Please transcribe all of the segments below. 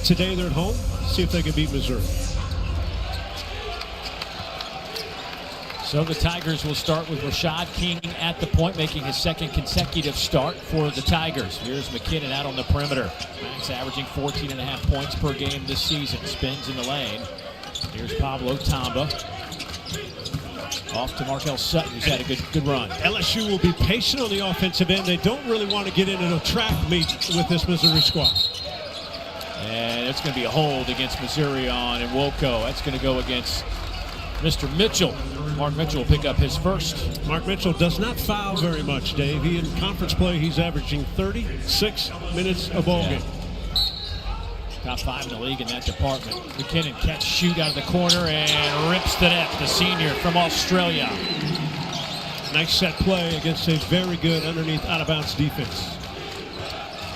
Today they're at home. See if they can beat Missouri. So the Tigers will start with Rashad King at the point, making his second consecutive start for the Tigers. Here's McKinnon out on the perimeter. Max averaging 14.5 points per game this season. Spins in the lane. Here's Pablo Tamba. Off to Markel Sutton, who's had a good run. LSU will be patient on the offensive end. They don't really want to get into a track meet with this Missouri squad. And it's going to be a hold against Missouri on Nwoko. That's going to go against Mr. Mitchell. Mark Mitchell will pick up his first. Mark Mitchell does not foul very much, Dave. He in conference play, he's averaging 36 minutes a ball game. Top 5 in the league in that department. McKinnon catch, shoot out of the corner, and rips the net. The senior from Australia. Nice set play against a very good underneath out-of-bounds defense.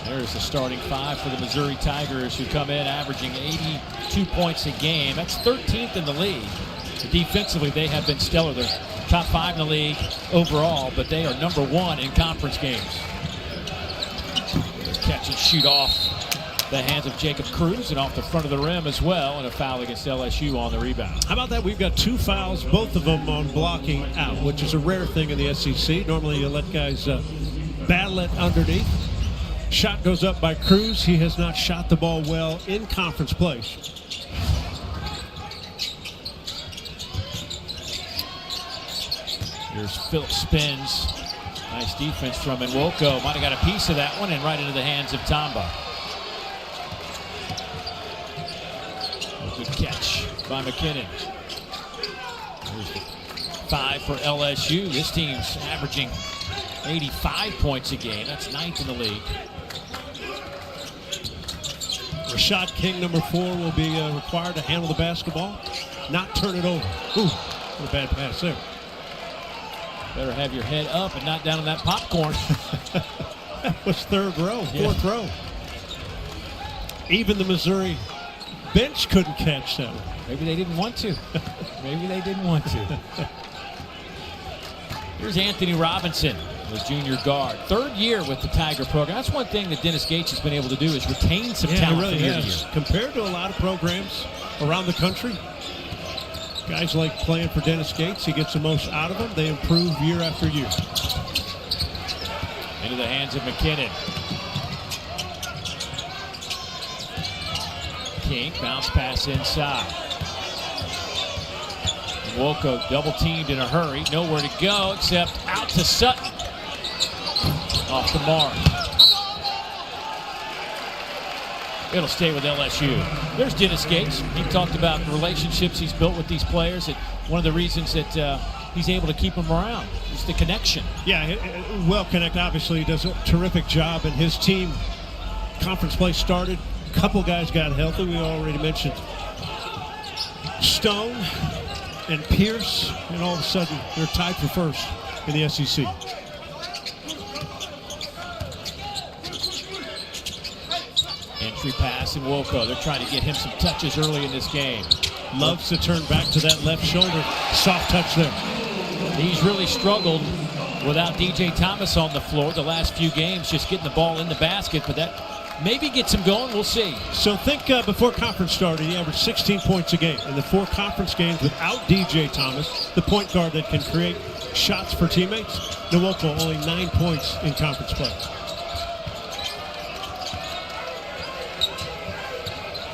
There's the starting 5 for the Missouri Tigers, who come in averaging 82 points a game. That's 13th in the league. Defensively, they have been stellar. They're top 5 in the league overall, but they are number 1 in conference games. Catch and shoot off the hands of Jacob Cruz and off the front of the rim as well, and a foul against LSU on the rebound. How about that? We've got 2 fouls, both of them on blocking out, which is a rare thing in the SEC. Normally you let guys battle it underneath. Shot goes up by Cruz. He has not shot the ball well in conference play. Here's Phillips spins. Nice defense from Nwoko. Might have got a piece of that one and right into the hands of Tamba. A good catch by McKinnon. Here's the 5 for LSU. This team's averaging 85 points a game. That's 9th in the league. Rashad King, number 4, will be required to handle the basketball, not turn it over. Ooh, what a bad pass there. Better have your head up and not down in that popcorn. That was 3rd row, 4th row. Even the Missouri bench couldn't catch that one. Maybe they didn't want to. Maybe they didn't want to. Here's Anthony Robinson, the junior guard. 3rd year with the Tiger program. That's one thing that Dennis Gates has been able to do, is retain some talent really from year to year. Compared to a lot of programs around the country, guys like playing for Dennis Gates. He gets the most out of them. They improve year after year. Into the hands of McKinnon. King, bounce pass inside. Nwoko double teamed in a hurry. Nowhere to go except out to Sutton. Off the mark. It'll stay with LSU. There's Dennis Gates. He talked about the relationships he's built with these players. And one of the reasons that he's able to keep them around is the connection. Yeah, well connected. Obviously, he does a terrific job. And his team, conference play started. A couple guys got healthy. We already mentioned Stone and Pierce. And all of a sudden, they're tied for 1st in the SEC. Entry pass in Nwoko. They're trying to get him some touches early in this game. Loves to turn back to that left shoulder. Soft touch there. He's really struggled without DJ Thomas on the floor the last few games, just getting the ball in the basket, but that maybe gets him going. We'll see. So think before conference started, he averaged 16 points a game. In the 4 conference games without DJ Thomas, the point guard that can create shots for teammates, Nwoko only 9 points in conference play.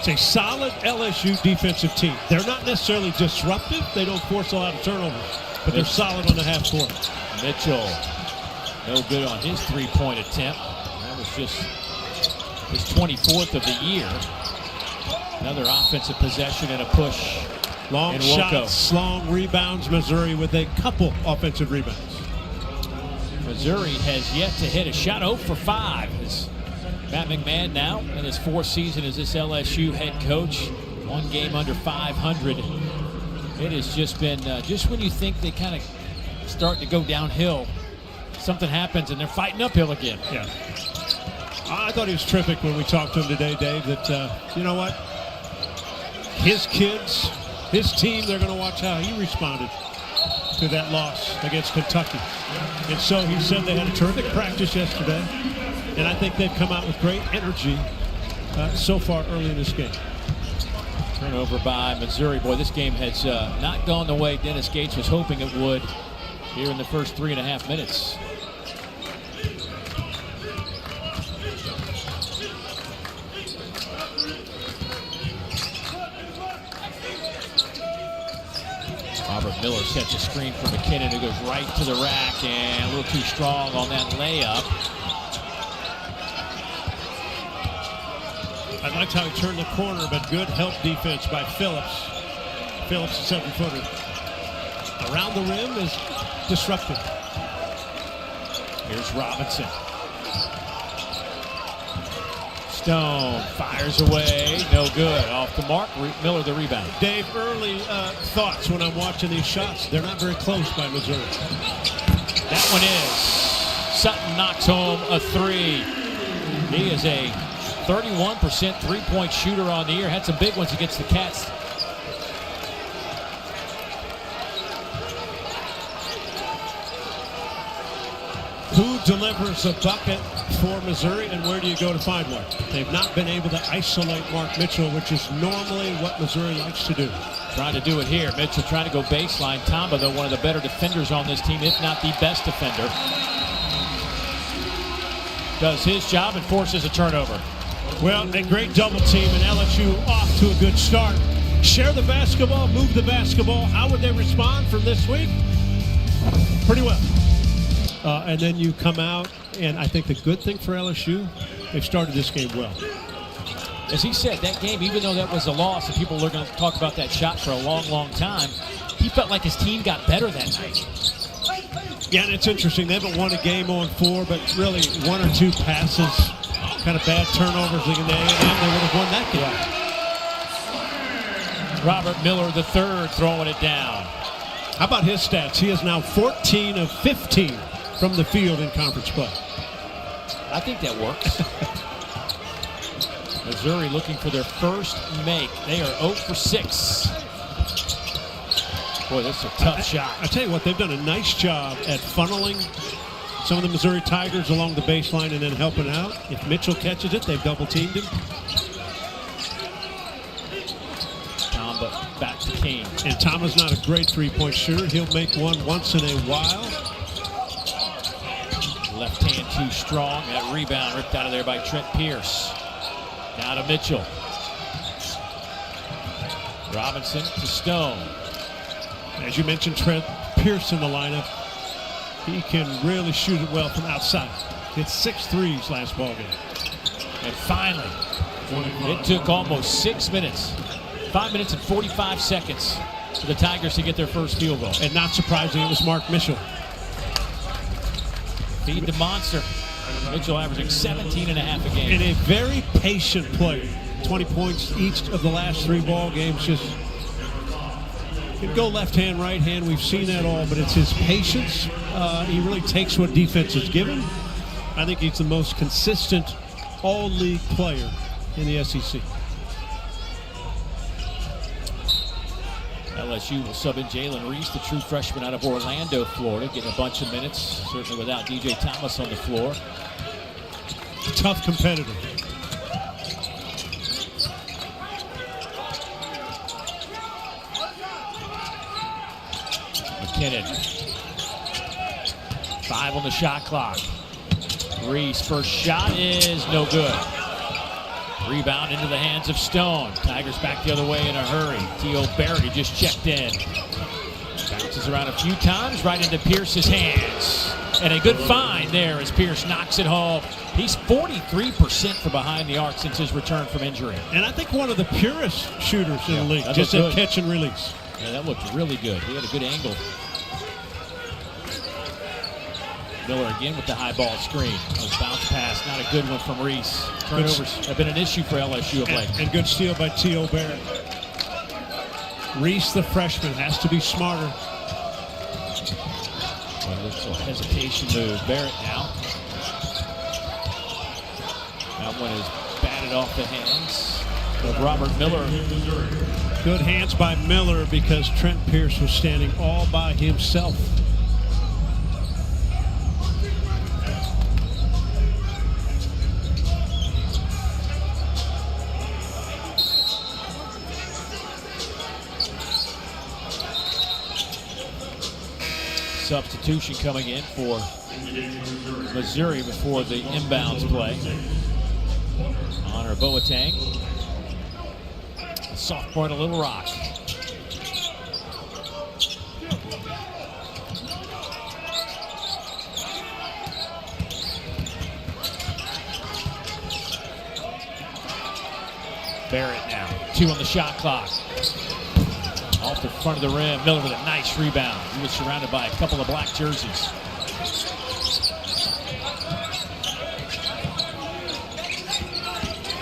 It's a solid LSU defensive team. They're not necessarily disruptive. They don't force a lot of turnovers, but they're solid on the half court. Mitchell, no good on his 3-point attempt. That was just his 24th of the year. Another offensive possession and a push. Long shots, long rebounds. Missouri with a couple offensive rebounds. Missouri has yet to hit a shot. 0 for 5. Matt McMahon now in his 4th season as this LSU head coach. 1 game under 500. It has just been, just when you think they kind of start to go downhill, something happens and they're fighting uphill again. Yeah. I thought he was terrific when we talked to him today, Dave, that, you know what? His kids, his team, they're going to watch how he responded to that loss against Kentucky. And so he said they had a terrific practice yesterday. And I think they've come out with great energy so far early in this game. Turnover by Missouri. Boy, this game has not gone the way Dennis Gates was hoping it would here in the first 3.5 minutes. Robert Miller sets a screen for McKinnon, who goes right to the rack and a little too strong on that layup. I liked how he turned the corner, but good help defense by Phillips. Phillips, a 7-footer. Around the rim is disrupted. Here's Robinson. Stone fires away, no good. Off the mark, Miller the rebound. Dave, early thoughts when I'm watching these shots. They're not very close by Missouri. That one is. Sutton knocks home a 3. He is a 31% three-point shooter on the year. Had some big ones against the Cats. Who delivers a bucket for Missouri, and where do you go to find one? They've not been able to isolate Mark Mitchell, which is normally what Missouri likes to do. Trying to do it here. Mitchell trying to go baseline. Tamba, though, one of the better defenders on this team, if not the best defender. Does his job and forces a turnover. Well, a great double team, and LSU off to a good start. Share the basketball, move the basketball. How would they respond from this week? Pretty well. And then you come out, and I think the good thing for LSU, they've started this game well. As he said, that game, even though that was a loss, and people are going to talk about that shot for a long, long time, he felt like his team got better that night. Yeah, and it's interesting. They haven't won a game on 4, but really 1 or 2 passes, kind of bad turnovers in the A&M, they would have won that game. Robert Miller the third throwing it down. How about his stats? He is now 14 of 15 from the field in conference play. I think that works. Missouri looking for their first make. They are 0 for 6. Boy, that's a tough shot. I tell you what, they've done a nice job at funneling some of the Missouri Tigers along the baseline and then helping out. If Mitchell catches it, they've double-teamed him. Tamba back to King. And Tama's not a great three-point shooter. He'll make one once in a while. Left hand too strong. That rebound ripped out of there by Trent Pierce. Now to Mitchell. Robinson to Stone. As you mentioned, Trent Pierce in the lineup. He can really shoot it well from outside. Hit 6 threes last ballgame. And finally, it took almost 6 minutes. 5 minutes and 45 seconds for the Tigers to get their first field goal. And not surprising, it was Mark Mitchell. Feed the monster. Mitchell averaging 17 and a half a game. And a very patient player. 20 points each of the last 3 ball games. Just can go left hand, right hand. We've seen that all, but it's his patience. He really takes what defense is given. I think he's the most consistent all-league player in the SEC. LSU will sub in Jalen Reese, the true freshman out of Orlando, Florida, getting a bunch of minutes, certainly without DJ Thomas on the floor. Tough competitor. McKinnon. 5 on the shot clock. Reese, first shot is no good. Rebound into the hands of Stone. Tigers back the other way in a hurry. T.O. Barrett just checked in. Bounces around a few times, right into Pierce's hands. And a good find there as Pierce knocks it home. He's 43% from behind the arc since his return from injury. And I think one of the purest shooters in the league, just at catch and release. Yeah, that looked really good. He had a good angle. Miller again with the high ball screen. A bounce pass, not a good one from Reese. Turnovers have been an issue for LSU of late. And good steal by T.O. Barrett. Reese, the freshman, has to be smarter. Well, there's a hesitation move. Barrett now. That one is batted off the hands of Robert Miller. Good hands by Miller because Trent Pierce was standing all by himself. substitution coming in for Missouri before the inbounds play. Honor Boateng. Sophomore to Little Rock. Barrett now, 2 on the shot clock. Off the front of the rim, Miller with a nice rebound. He was surrounded by a couple of black jerseys.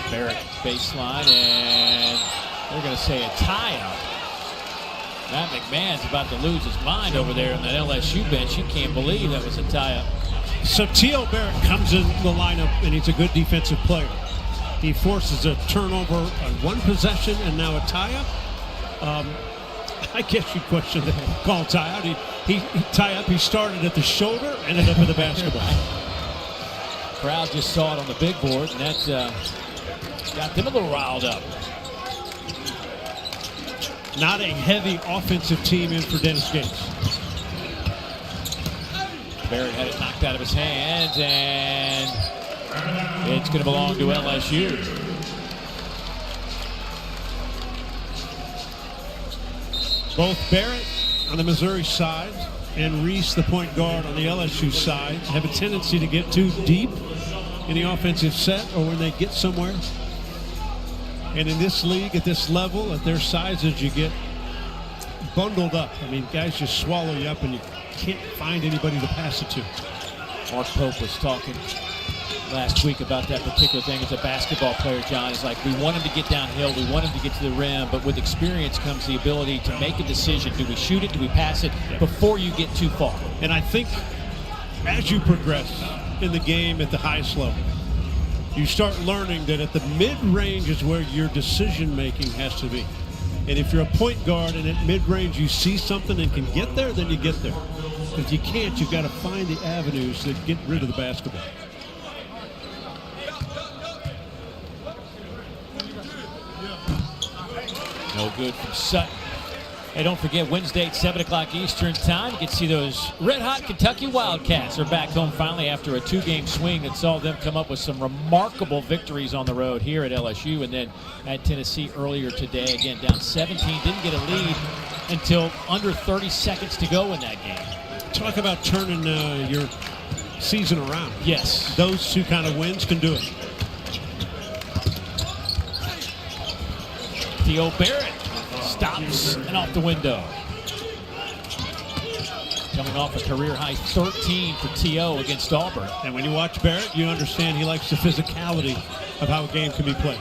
Barrett baseline, and they're going to say a tie-up. Matt McMahon's about to lose his mind over there on that LSU bench. He can't believe that was a tie-up. So T.O. Barrett comes in the lineup, and he's a good defensive player. He forces a turnover on one possession and now a tie-up. I guess you'd question the call tie-out. He tie-up. He started at the shoulder, ended up with the basketball. Crowd just saw it on the big board, and that got them a little riled up. Not a heavy offensive team in for Dennis Gates. Barrett had it knocked out of his hands, and it's going to belong to LSU. Both Barrett on the Missouri side and Reese, the point guard on the LSU side, have a tendency to get too deep in the offensive set or when they get somewhere. And in this league, at this level, at their sizes, you get bundled up. I mean, guys just swallow you up and you can't find anybody to pass it to. Mark Pope was talking last week about that particular thing as a basketball player, John. It's like we want him to get downhill, we want him to get to the rim, but with experience comes the ability to make a decision. Do we shoot it? Do we pass it before you get too far? And I think as you progress in the game at the highest level, you start learning that at the mid-range is where your decision-making has to be. And if you're a point guard and at mid-range you see something and can get there, then you get there. If you can't, you've got to find the avenues that get rid of the basketball. No good from Sutton. Hey, don't forget, Wednesday at 7 o'clock Eastern time, you can see those red-hot Kentucky Wildcats are back home finally after a 2-game swing that saw them come up with some remarkable victories on the road here at LSU and then at Tennessee earlier today. Again, down 17, didn't get a lead until under 30 seconds to go in that game. Talk about turning your season around. Yes. Those two kind of wins can do it. T.O. Barrett stops and off the window. Coming off a career-high 13 for T.O. against Auburn. And when you watch Barrett, you understand he likes the physicality of how a game can be played.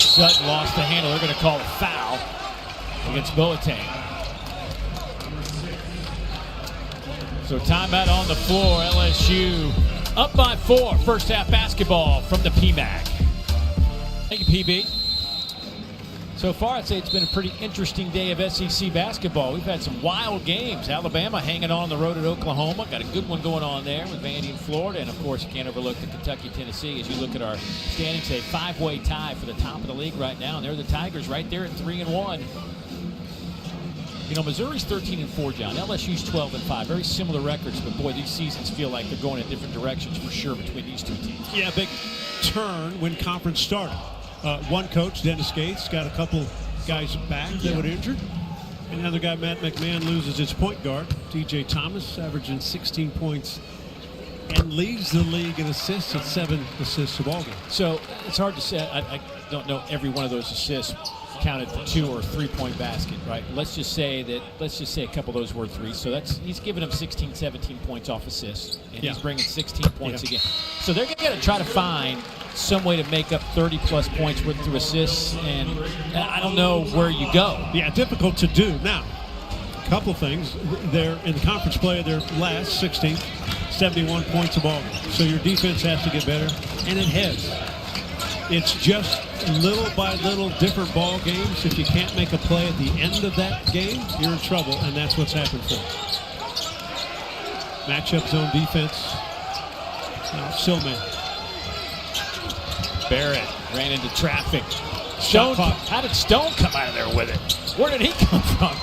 Sutton lost the handle. They're going to call a foul against Boateng. So timeout on the floor. LSU up by 4. First half basketball from the PMAC. Thank you, PB. So far, I'd say it's been a pretty interesting day of SEC basketball. We've had some wild games. Alabama hanging on the road at Oklahoma. Got a good one going on there with Vandy and Florida. And, of course, you can't overlook the Kentucky-Tennessee. As you look at our standings, a 5-way tie for the top of the league right now. And they're the Tigers right there at 3-1. You know, Missouri's 13-4, John. LSU's 12-5. Very similar records, but boy, these seasons feel like they're going in different directions for sure between these two teams. Yeah, big turn when conference started. One coach, Dennis Gates, got a couple guys back that were injured. And another guy, Matt McMahon, loses his point guard, TJ Thomas, averaging 16 points and leads the league in assists at 7 assists a ball game. So it's hard to say. I don't know every one of those assists counted for 2 or 3-point basket, right? Let's just say a couple of those were 3. So he's giving them 16, 17 points off assists, and he's bringing 16 points again. So they're going to try to find some way to make up 30-plus points through assists, and I don't know where you go. Yeah, difficult to do. Now, a couple things. They're in the conference play, they're last, 16th, 71 points a ball game. So your defense has to get better, and it has. It's just little by little different ball games. If you can't make a play at the end of that game, you're in trouble, and that's what's happened for them. Matchup zone defense. Now, Silman. Barrett ran into traffic. Stone come out of there with it? Where did he come from?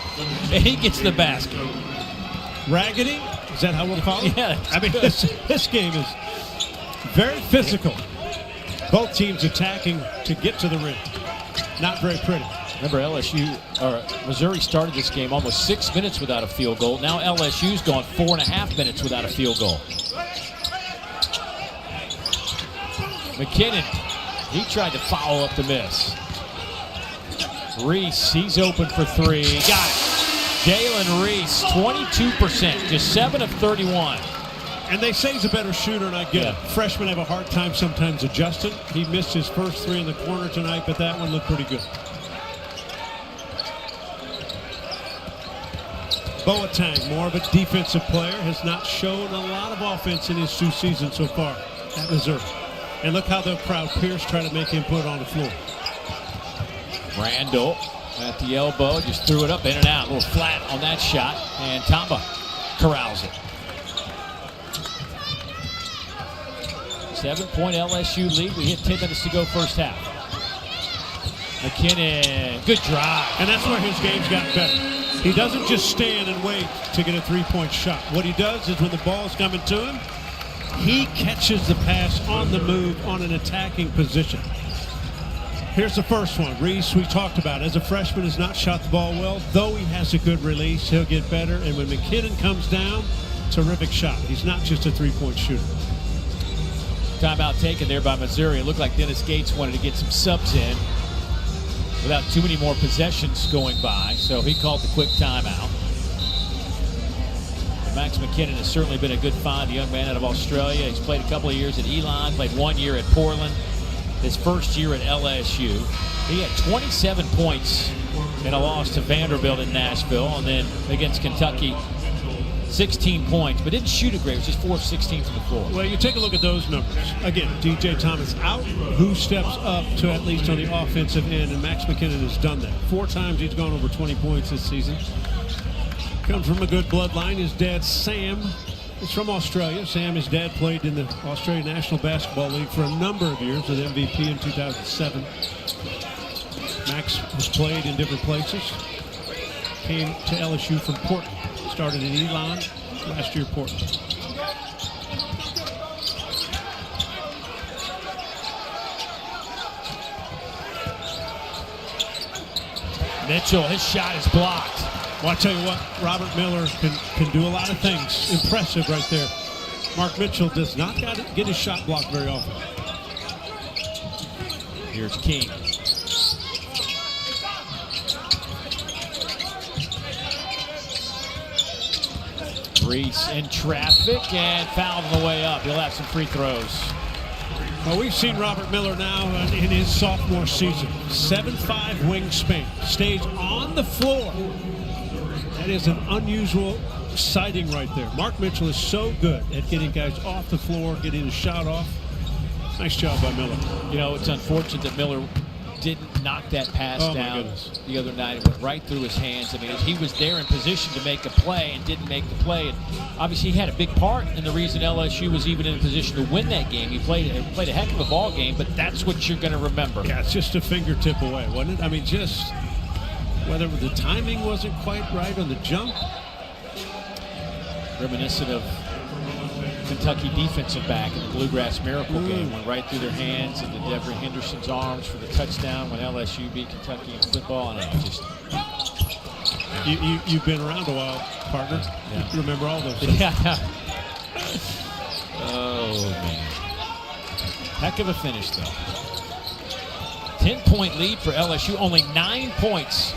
And he gets the basket. Raggedy? Is that how we'll call it? Yeah. I mean, this game is very physical. Both teams attacking to get to the rim. Not very pretty. Remember, Missouri started this game almost 6 minutes without a field goal. Now LSU's gone 4.5 minutes without a field goal. McKinnon, he tried to follow up the miss. Reese, he's open for three. Got it. Jalen Reese, 22%, just 7 of 31. And they say he's a better shooter, and I get it. Freshmen have a hard time sometimes adjusting. He missed his first three in the corner tonight, but that one looked pretty good. Boateng, more of a defensive player, has not shown a lot of offense in his 2 seasons so far at Missouri. And look how the crowd Pierce try to make him put it on the floor. Randall at the elbow, just threw it up, in and out. A little flat on that shot, and Tamba corrals it. 7-point LSU lead. We hit 10 minutes to go first half. McKinnon, good drive. And that's where his game's gotten better. He doesn't just stand and wait to get a 3-point shot. What he does is when the ball's coming to him, he catches the pass on the move on an attacking position. Here's the first one. Reese, we talked about, as a freshman, has not shot the ball well. Though he has a good release, he'll get better. And when McKinnon comes down, terrific shot. He's not just a 3-point shooter. Timeout taken there by Missouri. It looked like Dennis Gates wanted to get some subs in without too many more possessions going by, so he called the quick timeout. But Max McKinnon has certainly been a good find, the young man out of Australia. He's played a couple of years at Elon, played 1 year at Portland, his first year at LSU. He had 27 points in a loss to Vanderbilt in Nashville, and then against Kentucky, 16 points, but didn't shoot it great. It was just 4 of 16 from the floor. Well, you take a look at those numbers. Again, DJ Thomas out. Who steps up to at least on the offensive end? And Max McKinnon has done that. 4 times he's gone over 20 points this season. Comes from a good bloodline. His dad, Sam, is from Australia. Sam, his dad, played in the Australian National Basketball League for a number of years with MVP in 2007. Max has played in different places. Came to LSU from Portland. Started in Elon, last year Portland. Mitchell, his shot is blocked. Well, I tell you what, Robert Miller can do a lot of things. Impressive right there. Mark Mitchell does not get his shot blocked very often. Here's King. Reese in traffic and fouled on the way up. He'll have some free throws. Well, we've seen Robert Miller now in his sophomore season. 7'5" wingspan. Stays on the floor. That is an unusual sighting right there. Mark Mitchell is so good at getting guys off the floor, getting a shot off. Nice job by Miller. You know, it's unfortunate that Miller didn't knock that pass down the other night. It went right through his hands. I mean, he was there in position to make a play and didn't make the play. And obviously, he had a big part in the reason LSU was even in a position to win that game. He played a heck of a ball game, but that's what you're going to remember. Yeah, it's just a fingertip away, wasn't it? I mean, just whether the timing wasn't quite right on the jump. Reminiscent of Kentucky defensive back in the Bluegrass Miracle game, went right through their hands into Devery Henderson's arms for the touchdown when LSU beat Kentucky in football. And just you've been around a while, partner. Yeah. You remember all those things. Yeah. Oh man, heck of a finish though. 10-point lead for LSU. Only 9 points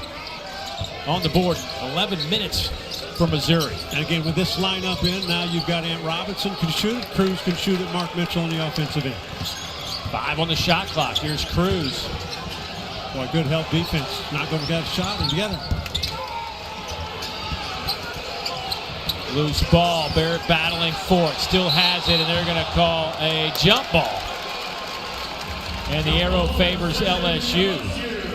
on the board. 11 minutes for Missouri. And again, with this lineup in, now you've got Ant Robinson can shoot it, Cruz can shoot it, Mark Mitchell on the offensive end. 5 on the shot clock. Here's Cruz. Boy, good help defense. Not going to get a shot and get it. Loose ball. Barrett battling for it. Still has it, and they're going to call a jump ball. And the arrow favors LSU.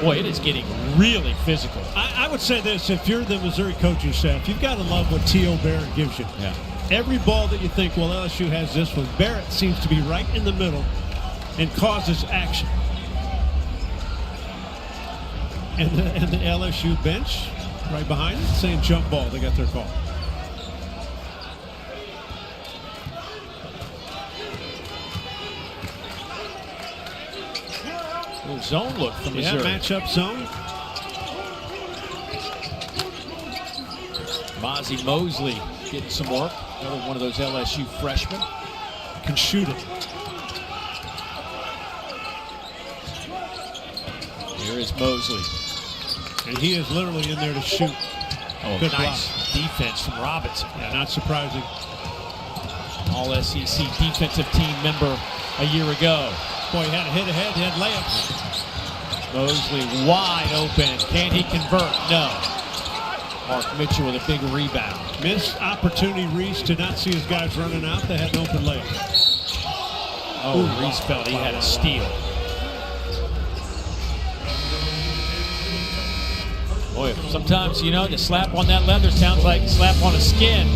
Boy, it is getting really physical. I would say this, if you're the Missouri coaching staff, you've got to love what T.O. Barrett gives you. Yeah. Every ball that you think, well, LSU has this one, Barrett seems to be right in the middle and causes action. And the LSU bench right behind it saying jump ball. They got their call. Little zone look from Missouri. Yeah, matchup zone. Mozzie Mosley getting some work. Another one of those LSU freshmen. Can shoot it. Here is Mosley. And he is literally in there to shoot. Oh, good nice defense from Robinson. Yeah, not surprising. All SEC defensive team member a year ago. Boy, he had a hit ahead, he had layups. Mosley wide open. Can he convert? No. Mark Mitchell with a big rebound. Missed opportunity. Reese did not see his guys running out. They had an open layup. Oh, ooh, Reese felt he had a steal. Boy, sometimes, you know, the slap on that leather sounds like a slap on a skin.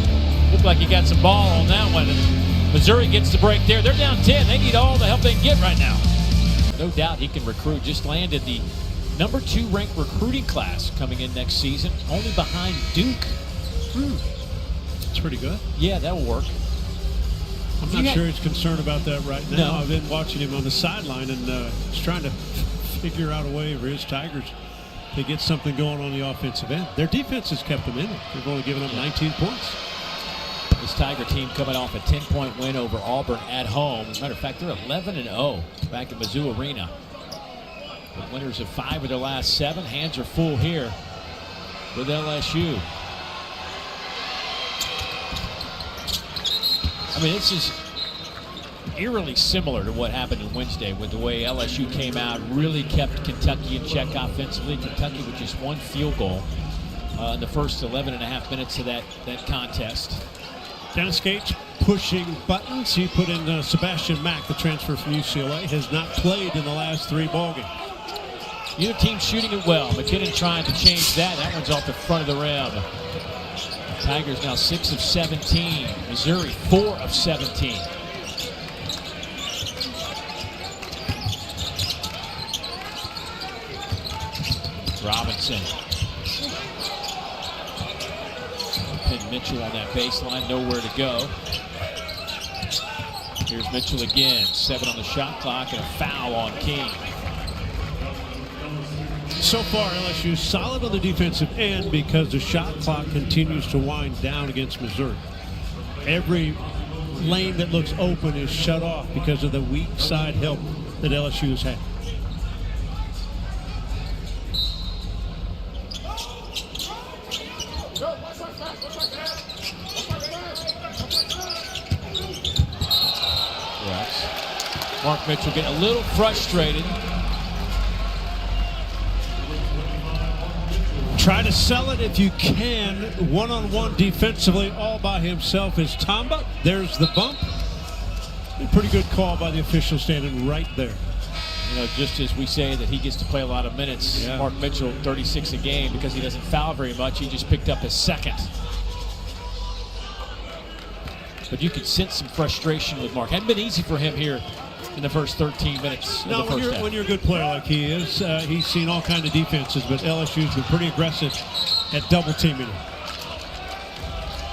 Looked like he got some ball on that one. And Missouri gets the break there. They're down 10. They need all the help they can get right now. No doubt he can recruit. Just landed the number 2 ranked recruiting class coming in next season, only behind Duke. It's pretty good. Yeah, that'll work. I'm not sure he's concerned about that right now. No. I've been watching him on the sideline, and he's trying to figure out a way for his Tigers to get something going on the offensive end. Their defense has kept them in it. They've only given up 19 points. This Tiger team coming off a 10-point win over Auburn at home. As a matter of fact, they're 11-0 back at Mizzou Arena. The winners of 5 of their last 7. Hands are full here with LSU. I mean, this is eerily similar to what happened on Wednesday with the way LSU came out, really kept Kentucky in check offensively. Kentucky with just 1 field goal in the first 11.5 minutes of that contest. Dennis Gates pushing buttons. He put in Sebastian Mack, the transfer from UCLA, has not played in the last 3 ball games. Either team shooting it well. McKinnon trying to change that. That one's off the front of the rim. Tigers now 6 of 17. Missouri 4 of 17. Robinson. Pin Mitchell on that baseline, nowhere to go. Here's Mitchell again, 7 on the shot clock and a foul on King. So far, LSU is solid on the defensive end because the shot clock continues to wind down against Missouri. Every lane that looks open is shut off because of the weak side help that LSU has had. Mark Mitchell getting a little frustrated. Try to sell it if you can. One-on-one defensively all by himself is Tamba. There's the bump. A pretty good call by the official standing right there. You know, just as we say that he gets to play a lot of minutes, yeah. Mark Mitchell, 36 a game, because he doesn't foul very much. He just picked up his 2nd. But you could sense some frustration with Mark. Hadn't been easy for him here in the first 13 minutes of the first half. When you're a good player like he is, he's seen all kinds of defenses, but LSU's been pretty aggressive at double teaming him.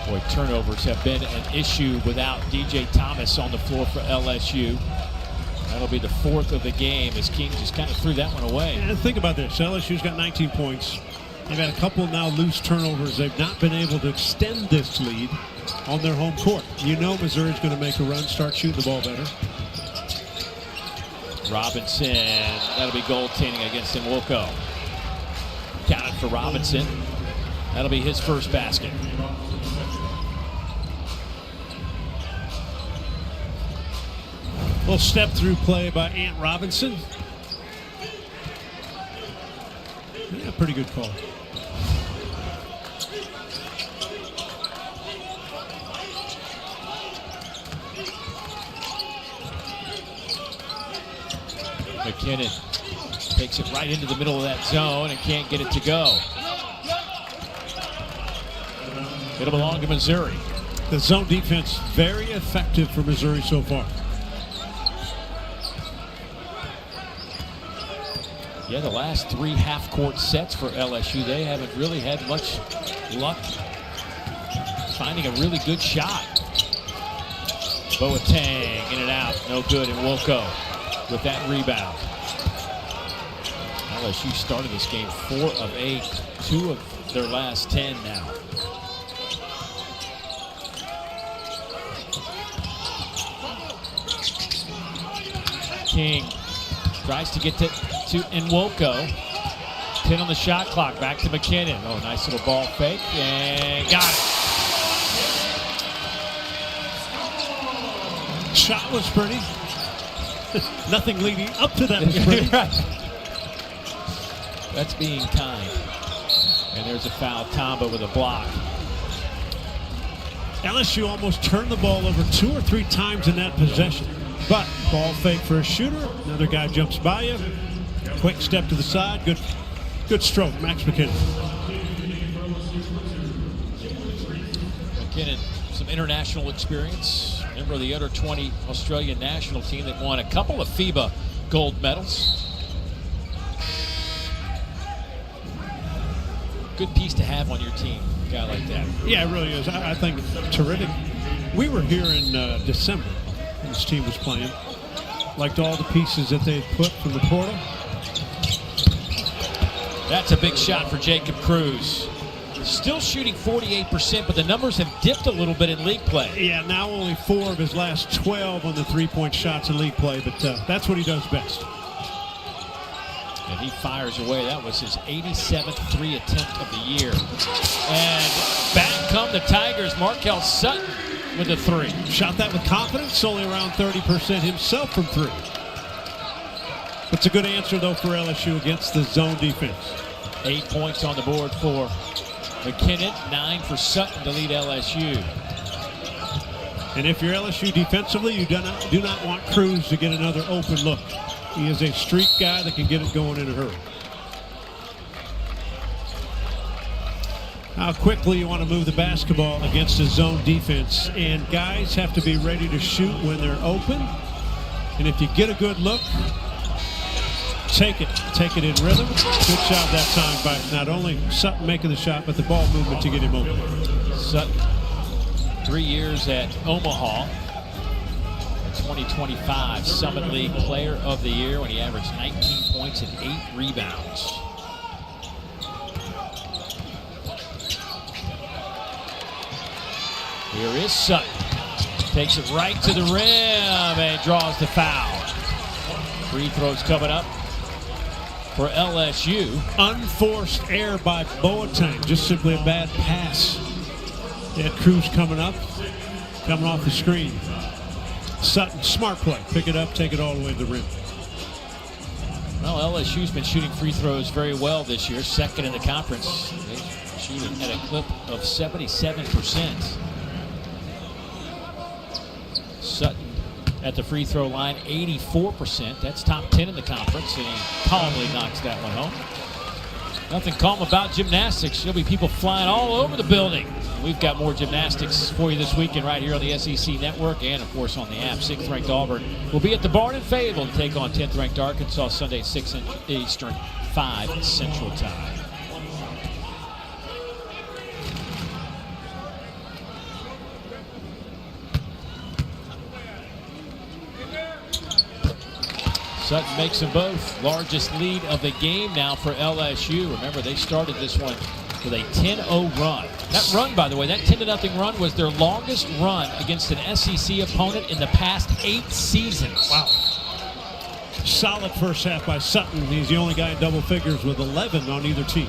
Boy, turnovers have been an issue without DJ Thomas on the floor for LSU. That'll be the 4th of the game as King just kind of threw that one away. And think about this. LSU's got 19 points. They've had a couple now loose turnovers. They've not been able to extend this lead on their home court. You know Missouri's going to make a run, start shooting the ball better. Robinson, that'll be goaltending against Nwoko. Counted for Robinson. That'll be his first basket. Little step through play by Ant Robinson. Yeah, pretty good call. McKinnon takes it right into the middle of that zone and can't get it to go. It'll belong to Missouri. The zone defense very effective for Missouri so far. Yeah, the last 3 half-court sets for LSU, they haven't really had much luck finding a really good shot. Boateng in and out, no good, and Wilco with that rebound. LSU started this game 4 of 8, 2 of their last 10 now. King tries to get to Nwoko. 10 on the shot clock. Back to McKinnon. Oh, nice little ball fake. And got it. Shot was pretty. Nothing leading up to that was pretty. That's being kind. And there's a foul. Tamba with a block. LSU almost turned the ball over 2 or 3 times in that possession. But ball fake for a shooter. Another guy jumps by you. Quick step to the side. Good stroke, Max McKinnon. McKinnon, some international experience. Member of the under-20 Australian national team that won a couple of FIBA gold medals. Good piece to have on your team, a guy like that. Yeah, it really is. I think terrific. We were here in December when this team was playing. Liked all the pieces that they had put from the portal. That's a big shot for Jacob Cruz. Still shooting 48%, but the numbers have dipped a little bit in league play. Yeah, now only 4 of his last 12 on the three-point shots in league play, but that's what he does best. And he fires away. That was his 87th 3 attempt of the year. And back come the Tigers. Markel Sutton with a 3. Shot that with confidence, only around 30% himself from 3. It's a good answer, though, for LSU against the zone defense. 8 points on the board for McKinnon, 9 for Sutton to lead LSU. And if you're LSU defensively, you do not want Cruz to get another open look. He is a streak guy that can get it going in a hurry. How quickly you want to move the basketball against a zone defense. And guys have to be ready to shoot when they're open. And if you get a good look, take it in rhythm. Good job that time by not only Sutton making the shot, but the ball movement to get him open. Sutton, 3 years at Omaha. 2025 Summit League Player of the Year when he averaged 19 points and 8 rebounds. Here is Sutton. Takes it right to the rim and draws the foul. Free throws coming up for LSU. Unforced error by Boateng, just simply a bad pass. They had Cruz coming up, coming off the screen. Sutton, smart play. Pick it up, take it all the way to the rim. Well, LSU's been shooting free throws very well this year, second in the conference. They're shooting at a clip of 77%. Sutton at the free throw line, 84%. That's top 10 in the conference, and he calmly knocks that one home. Nothing calm about gymnastics. There'll be people flying all over the building. We've got more gymnastics for you this weekend right here on the SEC Network and, of course, on the app. 6th-ranked Auburn will be at the Barn in Fayetteville to take on 10th-ranked Arkansas Sunday, 6 Eastern, 5 Central Time. Sutton makes them both. Largest lead of the game now for LSU. Remember, they started this one with a 10-0 run. That run, by the way, that 10-0 run was their longest run against an SEC opponent in the past 8 seasons. Wow. Solid first half by Sutton. He's the only guy in double figures with 11 on either team.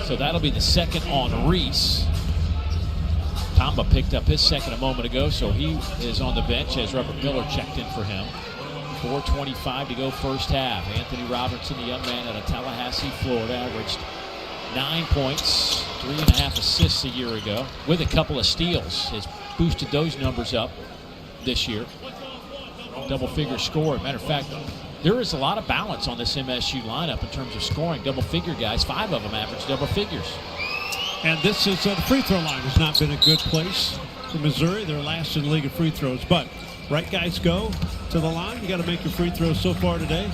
So that'll be the second on Reese. Tamba picked up his second a moment ago, so he is on the bench as Robert Miller checked in for him. 4:25 to go first half. Anthony Robertson, the young man out of Tallahassee, Florida, averaged 9 points, 3.5 assists a year ago, with a couple of steals. Has boosted those numbers up this year. Double-figure score. Matter of fact, there is a lot of balance on this MSU lineup in terms of scoring. Double-figure guys, 5 of them average double figures. And this is the free throw line has not been a good place for Missouri. They're last in the league of free throws. But right guys go to the line. You got to make your free throws so far today.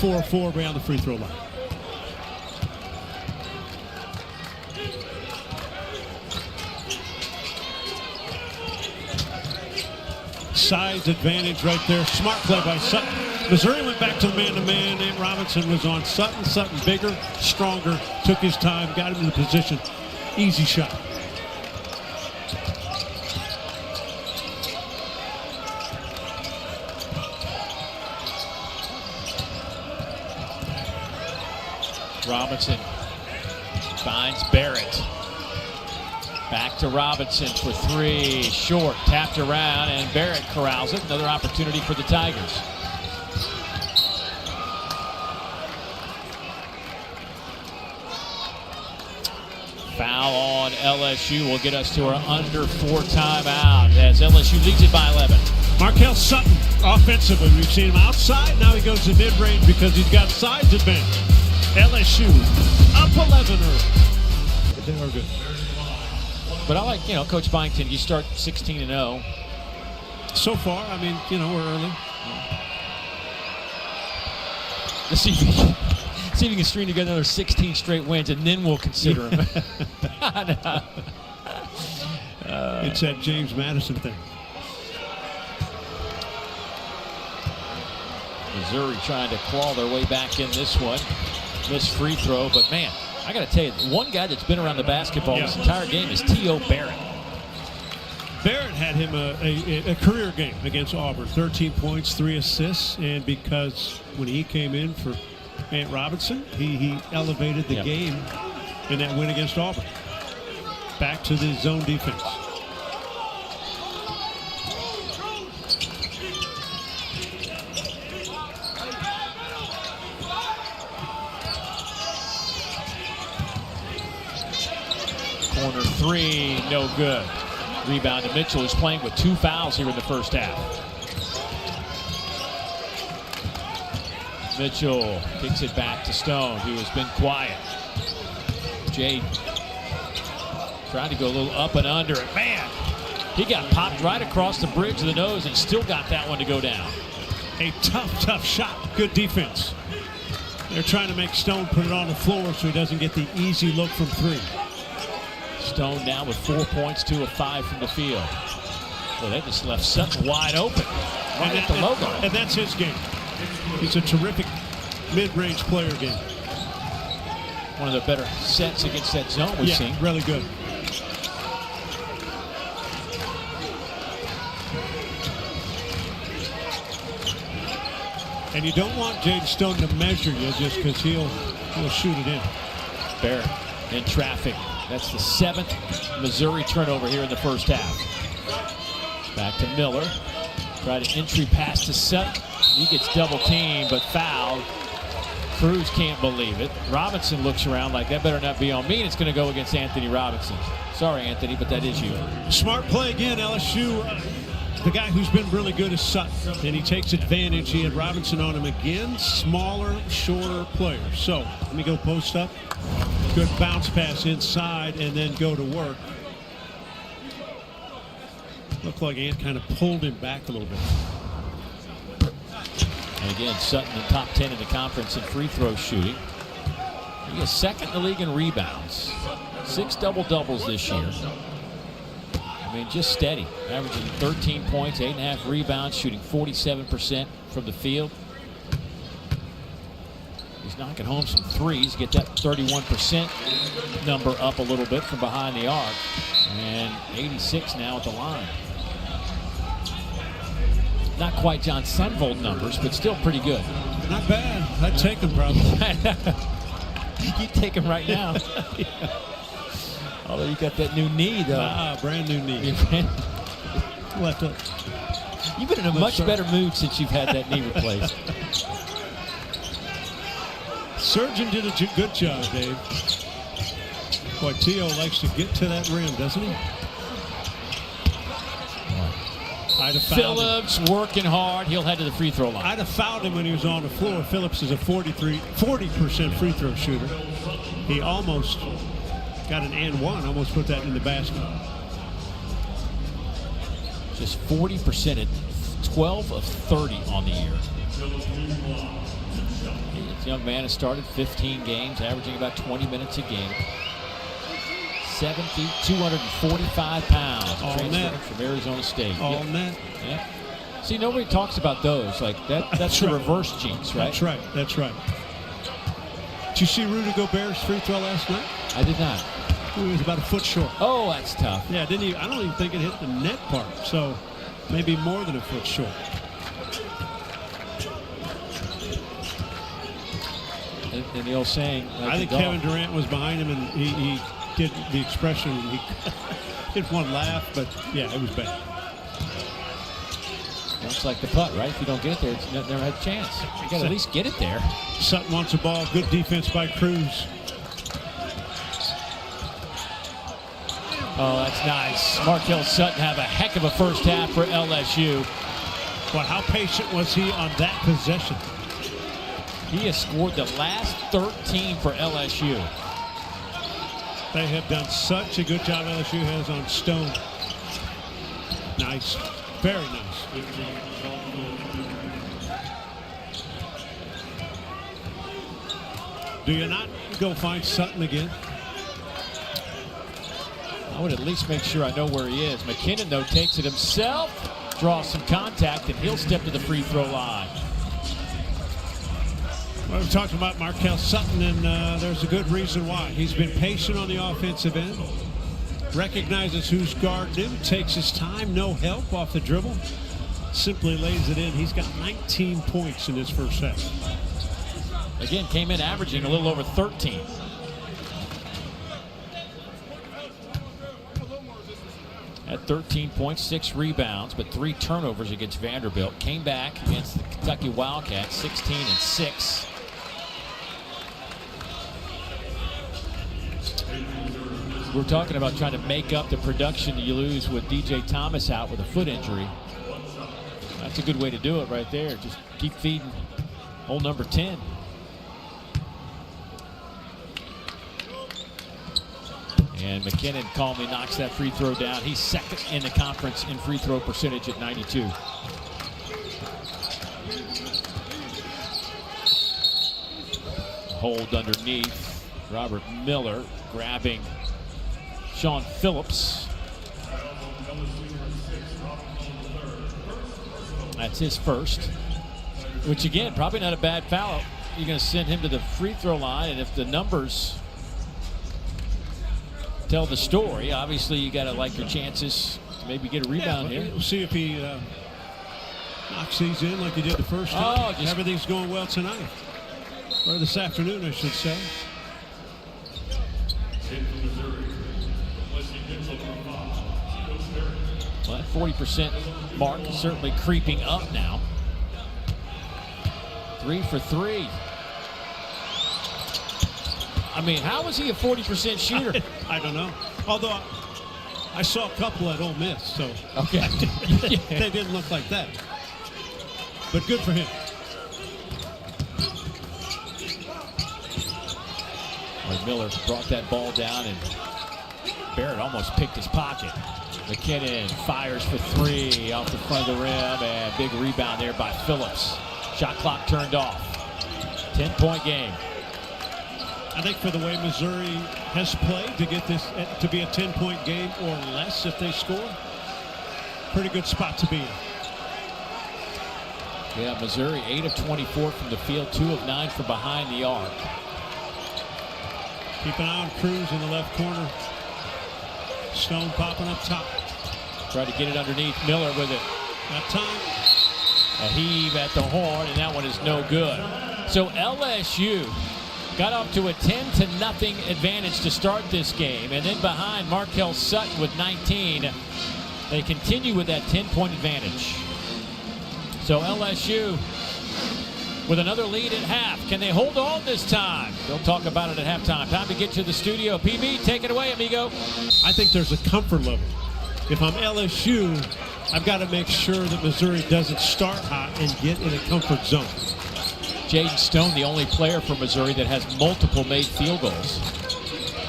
4 of 4 around the free throw line. Size advantage right there. Smart play by Sutton. Missouri went back to the man-to-man. Ant Robinson was on Sutton. Sutton bigger, stronger, took his time, got him in the position. Easy shot. Robinson finds Barrett. Back to Robinson for 3. Short, tapped around, and Barrett corrals it. Another opportunity for the Tigers. Foul on LSU will get us to our under 4 timeout as LSU leads it by 11. Markel Sutton, offensively, we've seen him outside. Now he goes to mid-range because he's got size advantage. LSU up 11 early. They are good. But I like, Coach Byington, you start 16-0. So far, I mean, we're early. Let's see if you can string together another 16 straight wins, and then we'll consider him. It's that James Madison thing. Missouri trying to claw their way back in this one. Missed free throw, but man, I got to tell you, one guy that's been around the basketball this entire game is T.O. Barrett. Barrett had him a career game against Auburn. 13 points, 3 assists, and because when he came in for Ant Robinson, he elevated the game in that win against Auburn. Back to the zone defense. Corner 3, no good. Rebound to Mitchell, who's playing with 2 fouls here in the first half. Mitchell kicks it back to Stone, who has been quiet. Jade trying to go a little up and under, and man, he got popped right across the bridge of the nose and still got that one to go down. A tough shot. Good defense. They're trying to make Stone put it on the floor so he doesn't get the easy look from 3. Stone now with 4 points, 2 of 5 from the field. Well, they just left Sutton wide open. Right at the logo. And that's his game. He's a terrific mid-range player game. One of the better sets against that zone we've seen. Really good. And you don't want Jade Stone to measure you just because he'll shoot it in. Barrett in traffic. That's the 7th Missouri turnover here in the first half. Back to Miller. Try to entry pass to Sutton. He gets double teamed but fouled. Cruz can't believe it. Robinson looks around like that better not be on me, and it's going to go against Anthony Robinson. Sorry, Anthony, but that is you. Smart play again, LSU. The guy who's been really good is Sutton, and he takes advantage. He had Robinson on him again. Smaller, shorter player. So let me go post up. Good bounce pass inside and then go to work. Looked like Ant kind of pulled him back a little bit. And again, Sutton in top 10 in the conference in free throw shooting. He is second in the league in rebounds. 6 double-doubles this year. I mean, just steady. Averaging 13 points, 8.5 rebounds, shooting 47% from the field. He's knocking home some threes, get that 31% number up a little bit from behind the arc. And 86 now at the line. Not quite John Sunvold numbers, but still pretty good. Not bad. I'd take him probably. You'd take him right now. Although you got that new knee, though. Brand new knee. Left up. You've been in a much better mood since you've had that knee replaced. Surgeon did a good job, Dave. Boy, T.O. likes to get to that rim, doesn't he? I'd have fouled Phillips working hard. He'll head to the free throw line. I'd have fouled him when he was on the floor. Phillips is a 40% free throw shooter. He almost got an and one, almost put that in the basket. Just 40% at 12 of 30 on the year. This young man has started 15 games, averaging about 20 minutes a game. 7 feet, 245 pounds. Transferred from Arizona State. All net. Yeah. See, nobody talks about those. Like that's the reverse genes, right? That's right. That's right. Did you see Rudy Gobert's free throw last night? I did not. He was about a foot short. Oh, that's tough. Yeah, didn't he? I don't even think it hit the net part. So maybe more than a foot short. And the old saying. I think Kevin Durant was behind him, and he did the expression. He did one laugh, but yeah, it was bad. It's like the putt, right? If you don't get it there, it's never had a chance. You got to at least get it there. Sutton wants the ball. Good defense by Cruz. Oh, that's nice. Markel Sutton have a heck of a first half for LSU. But how patient was he on that possession? He has scored the last 13 for LSU. They have done such a good job, LSU has, on Stone. Nice. Very nice. Do you not go find Sutton again? I would at least make sure I know where he is. McKinnon, though, takes it himself, draws some contact, and he'll step to the free throw line. Well, we're talking about Markel Sutton, and there's a good reason why. He's been patient on the offensive end, recognizes who's guarding him, takes his time, no help off the dribble, simply lays it in. He's got 19 points in his first half. Again, came in averaging a little over 13. At 13 points, 6 rebounds, but 3 turnovers against Vanderbilt. Came back against the Kentucky Wildcats, 16 and 6. We're talking about trying to make up the production you lose with DJ Thomas out with a foot injury. That's a good way to do it right there. Just keep feeding old number 10. And McKinnon calmly knocks that free throw down. He's second in the conference in free throw percentage at 92. Hold underneath. Robert Miller grabbing Sean Phillips. That's his first. Which, again, probably not a bad foul. You're going to send him to the free throw line, and if the numbers tell the story, obviously you got to like your chances to maybe get a rebound here. We'll see if he knocks these in like he did the first time. Everything's going well tonight, or this afternoon, I should say. Well, that 40% mark is certainly creeping up now. 3 for 3. I mean, how is he a 40% shooter? I don't know. Although I saw a couple at Ole Miss, so okay. They didn't look like that. But good for him. Miller brought that ball down, and Barrett almost picked his pocket. McKinnon fires for 3 off the front of the rim, and big rebound there by Phillips. Shot clock turned off. 10-point game. I think for the way Missouri has played to get this to be a 10-point game or less if they score, pretty good spot to be in. Yeah, Missouri 8 of 24 from the field, 2 of 9 from behind the arc. Keep an eye on Cruz in the left corner. Stone popping up top. Try to get it underneath. Miller with it. That time. A heave at the horn, and that one is no good. So LSU got off to a 10-0 advantage to start this game, and then behind Markel Sutton with 19. They continue with that 10-point advantage. So LSU with another lead at half. Can they hold on this time? They'll talk about it at halftime. Time to get to the studio. PB, take it away, amigo. I think there's a comfort level. If I'm LSU, I've got to make sure that Missouri doesn't start hot and get in a comfort zone. Jaden Stone, the only player for Missouri that has multiple made field goals.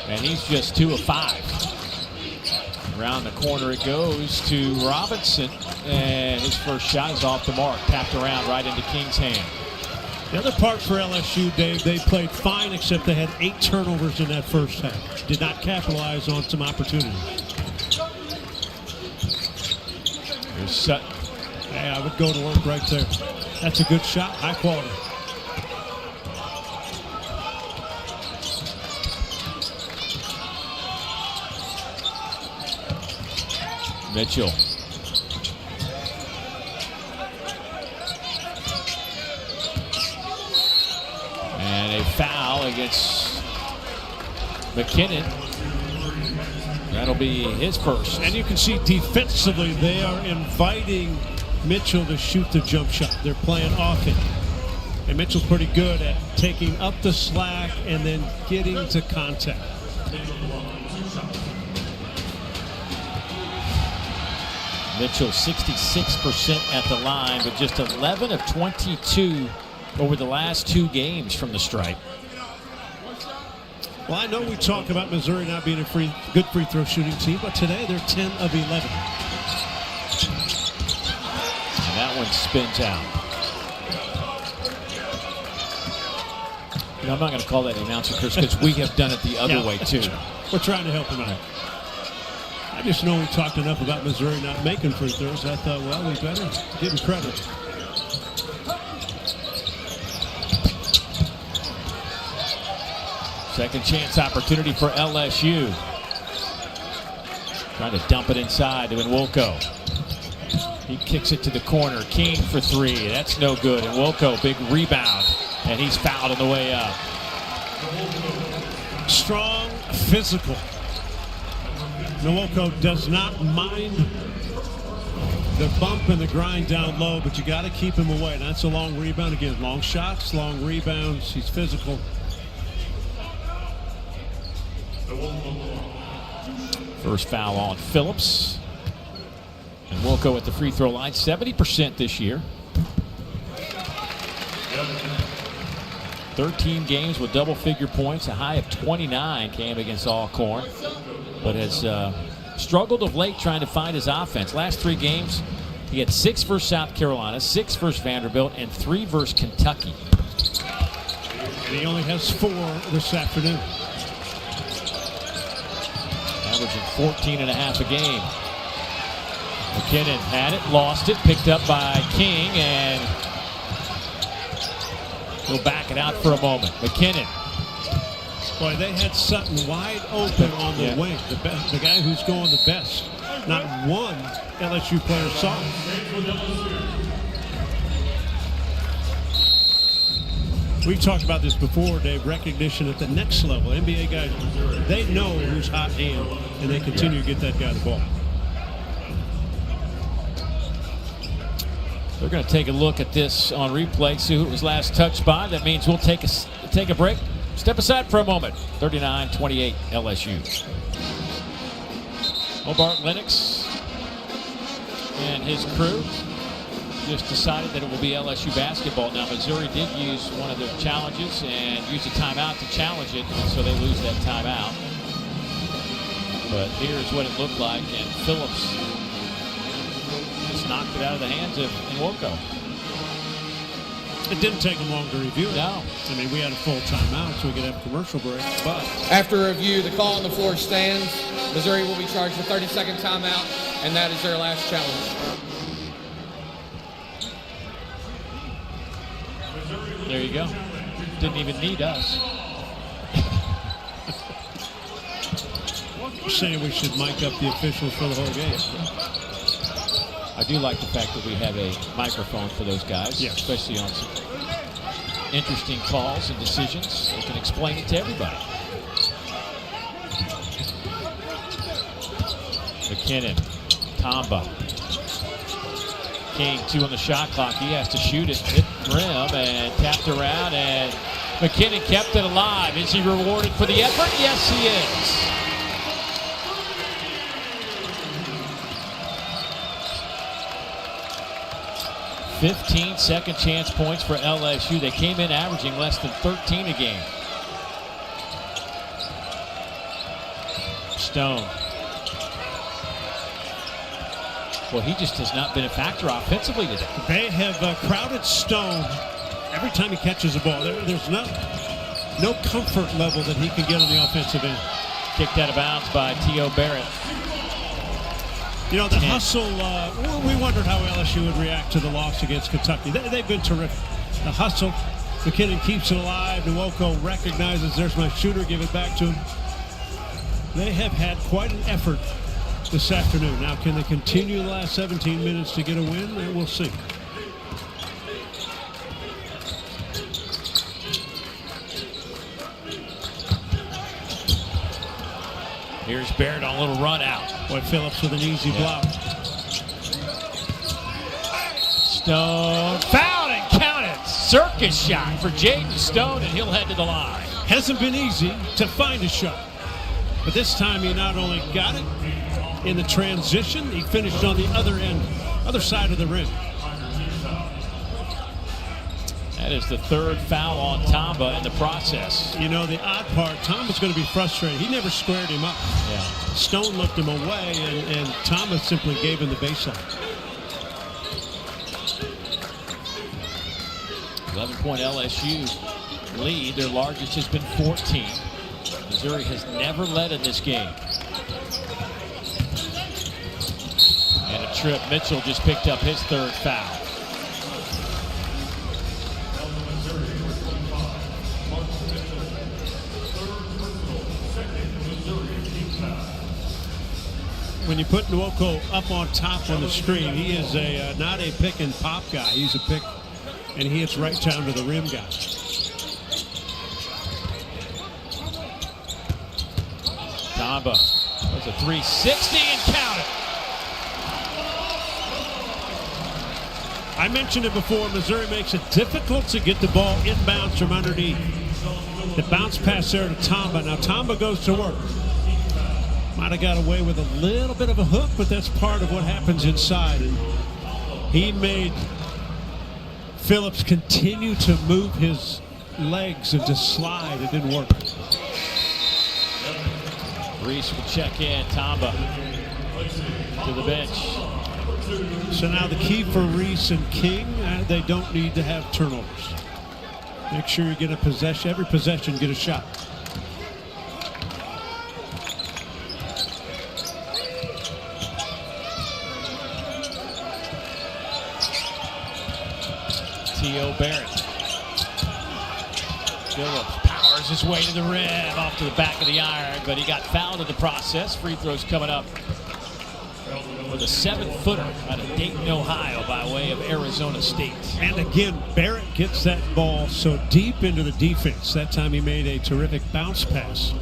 And he's just 2 of 5. Around the corner it goes to Robinson, and his first shot is off the mark. Tapped around right into King's hand. The other part for LSU, Dave, they played fine except they had 8 turnovers in that first half. Did not capitalize on some opportunities. Here's Sutton. Hey, I would go to work right there. That's a good shot, high quality. Mitchell. And a foul against McKinnon. That'll be his first. And you can see defensively they are inviting Mitchell to shoot the jump shot. They're playing off him. And Mitchell's pretty good at taking up the slack and then getting to contact. Mitchell 66% at the line, but just 11 of 22 over the last 2 games from the stripe. Well, I know we talk about Missouri not being a good free throw shooting team, but today they're 10 of 11. And that one spins out. You know, I'm not going to call that the announcer curse because we have done it the other way too. We're trying to help him out. I just know we talked enough about Missouri not making free throws. I thought, well, we better give him credit. Second chance opportunity for LSU. Trying to dump it inside to Nwoko. He kicks it to the corner. King for 3. That's no good. Nwoko, big rebound. And he's fouled on the way up. Strong, physical. Nwoko does not mind the bump and the grind down low, but you got to keep him away. And that's a long rebound. Again, long shots, long rebounds. He's physical. First foul on Phillips. And Nwoko at the free throw line, 70% this year. 13 games with double-figure points. A high of 29 came against Alcorn, but has struggled of late trying to find his offense. Last 3 games, he had 6 versus South Carolina, 6 versus Vanderbilt, and 3 versus Kentucky. And he only has 4 this afternoon. Averaging 14.5 a game. McKinnon had it, lost it, picked up by King, and he'll back it out for a moment. McKinnon. Boy, they had Sutton wide open on the wing. The guy who's going the best. Not one LSU player saw him. We've talked about this before, Dave. Recognition at the next level. NBA guys, they know who's hot hand, and they continue to get that guy the ball. We're going to take a look at this on replay, see who it was last touched by. That means we'll take a break. Step aside for a moment. 39-28 LSU. Hobart Lennox and his crew just decided that it will be LSU basketball. Now, Missouri did use one of their challenges and used a timeout to challenge it, and so they lose that timeout. But here's what it looked like, and Phillips just knocked it out of the hands of Nwoko. It didn't take them long to review it. No. I mean, we had a full timeout, so we could have a commercial break. But after review, the call on the floor stands. Missouri will be charged with 30-second timeout, and that is their last challenge. There you go. Didn't even need us. I'm saying we should mic up the officials for the whole game. I do like the fact that we have a microphone for those guys, yes, especially on some interesting calls and decisions. They can explain it to everybody. McKinnon, Tamba. King 2 on the shot clock. He has to shoot it, hit rim, and tapped around, and McKinnon kept it alive. Is he rewarded for the effort? Yes, he is. $15 second chance points for LSU. They came in averaging less than 13 a game. Stone. Well, he just has not been a factor offensively today. They have crowded Stone every time he catches the ball. There's no comfort level that he can get on the offensive end. Kicked out of bounds by T.O. Barrett. You know, the hustle, we wondered how LSU would react to the loss against Kentucky. They've been terrific. The hustle, McKinnon keeps it alive. Nwoko recognizes there's my shooter, give it back to him. They have had quite an effort this afternoon. Now, can they continue the last 17 minutes to get a win? We'll see. Here's Barrett on a little run out. Boy, Phillips with an easy block. Stone fouled and counted. Circus shot for Jaden Stone, and he'll head to the line. Hasn't been easy to find a shot. But this time he not only got it in the transition, he finished on the other end, other side of the rim. That is the third foul on Tamba in the process. You know, the odd part, Tama's going to be frustrated. He never squared him up. Yeah. Stone looked him away, and Tama simply gave him the baseline. 11-point LSU lead. Their largest has been 14. Missouri has never led in this game. And a trip. Mitchell just picked up his third foul. When you put Nwoko up on top on the screen, he is not a pick and pop guy. He's a pick, and he hits right down to the rim guy. Tamba was a 360 and counted. I mentioned it before, Missouri makes it difficult to get the ball inbounds from underneath. The bounce pass there to Tamba. Now Tamba goes to work. Might have got away with a little bit of a hook, but that's part of what happens inside. And he made Phillips continue to move his legs and to slide. It didn't work. Reese will check in. Tamba to the bench. So now the key for Reese and King, they don't need to have turnovers. Make sure you get a possession. Every possession, get a shot. T.O. Barrett. Phillips powers his way to the rim, off to the back of the iron, but he got fouled in the process. Free throws coming up with a 7-footer out of Dayton, Ohio, by way of Arizona State. And again, Barrett gets that ball so deep into the defense. That time he made a terrific bounce pass.